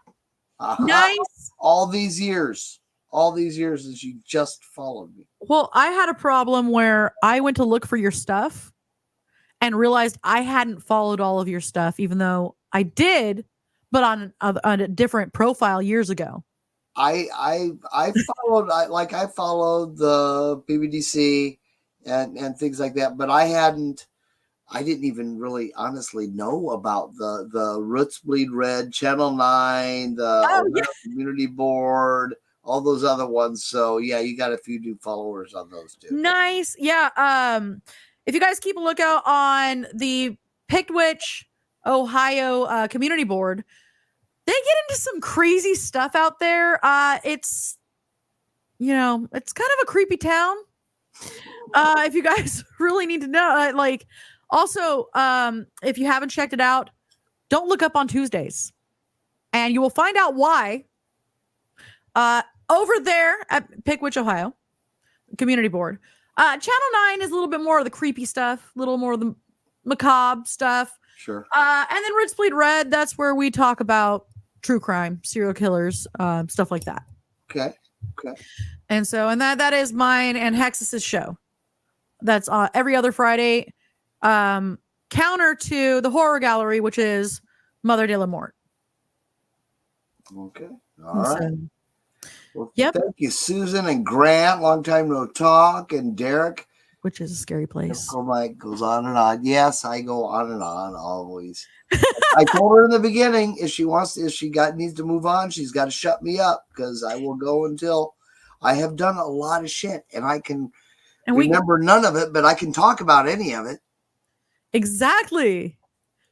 Nice. All these years as you just followed me. Well, I had a problem where I went to look for your stuff and realized I hadn't followed all of your stuff, even though I did, but on a different profile years ago. I followed I followed the PBDC and things like that, but I didn't even really honestly know about the Roots Bleed Red, Channel 9, the Community Board, all those other ones. So yeah, you got a few new followers on those too. Nice. Yeah. If you guys keep a lookout on the Pickwitch, Ohio Community Board, they get into some crazy stuff out there. It's kind of a creepy town. If you guys really need to know, also, if you haven't checked it out, don't look up on Tuesdays, and you will find out why. Over there at Pickwitch, Ohio Community Board, Channel 9 is a little bit more of the creepy stuff, a little more of the macabre stuff. Sure. And then Roots Bleed Red, that's where we talk about true crime, serial killers, stuff like that. Okay. And so, and that is mine and Hexus's show. That's every other Friday, counter to the Horror Gallery, which is Mother de la Mort. Okay. All right. Well, yep. Thank you, Susan and Grant. Long time no talk. And Derek. Which is a scary place. Mike goes on and on. Yes, I go on and on always. I told her in the beginning needs to move on, she's got to shut me up because I will go until I have done a lot of shit and I can remember none of it, but I can talk about any of it. Exactly.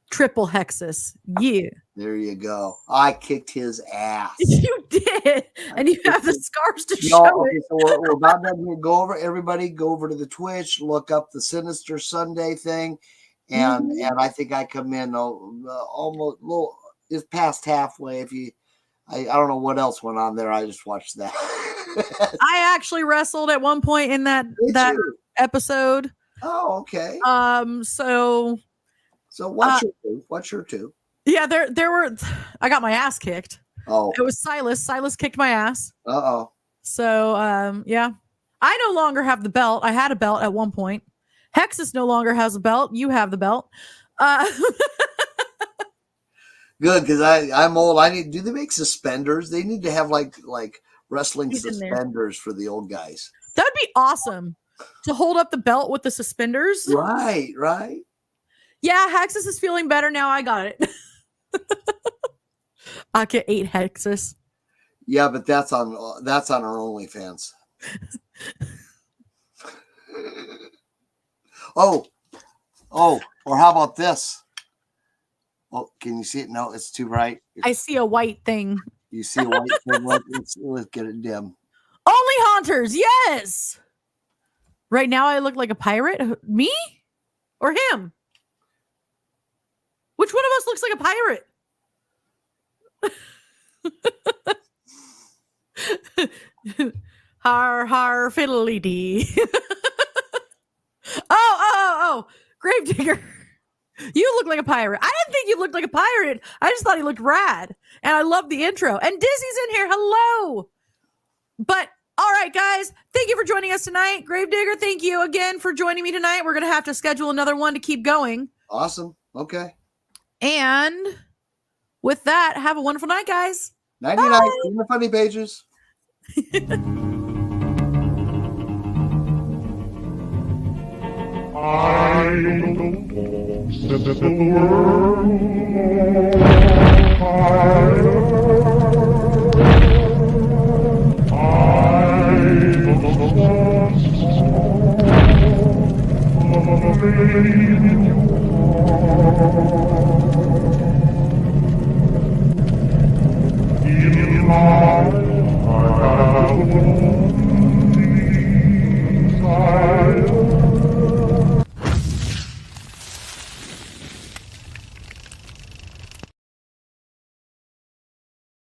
Triple Hexus. Yeah. There you go. I kicked his ass. You did. And you have the scars to show it. So we're about done here. Go over to the Twitch, look up the Sinister Sunday thing. And I think I come in almost it's past halfway. I don't know what else went on there. I just watched that. I actually wrestled at one point in that episode. Oh, okay. So what's your two? Yeah, there were. I got my ass kicked. Oh, it was Silas. Silas kicked my ass. Uh-oh. So yeah, I no longer have the belt. I had a belt at one point. Hexus no longer has a belt. You have the belt. Good, because I'm old. Do they make suspenders? They need to have like wrestling He's in there. suspenders for the old guys. That would be awesome to hold up the belt with the suspenders. Right. Yeah, Hexus is feeling better now. I got it. I get 8 Hexus. Yeah, but that's on our OnlyFans. Oh, or how about this? Oh, can you see it? No, it's too bright. I see a white thing. You see a white thing? Let's get it dim. Only Haunters, yes. Right now, I look like a pirate. Me or him? Which one of us looks like a pirate? Har fiddly dee. Oh, Gravedigger. You look like a pirate. I didn't think you looked like a pirate. I just thought he looked rad. And I love the intro. And Dizzy's in here. Hello. But all right, guys, thank you for joining us tonight. Gravedigger, thank you again for joining me tonight. We're going to have to schedule another one to keep going. Awesome. Okay. And with that, have a wonderful night, guys. Nighty night. See you in the funny pages. I don't set the world on fire. I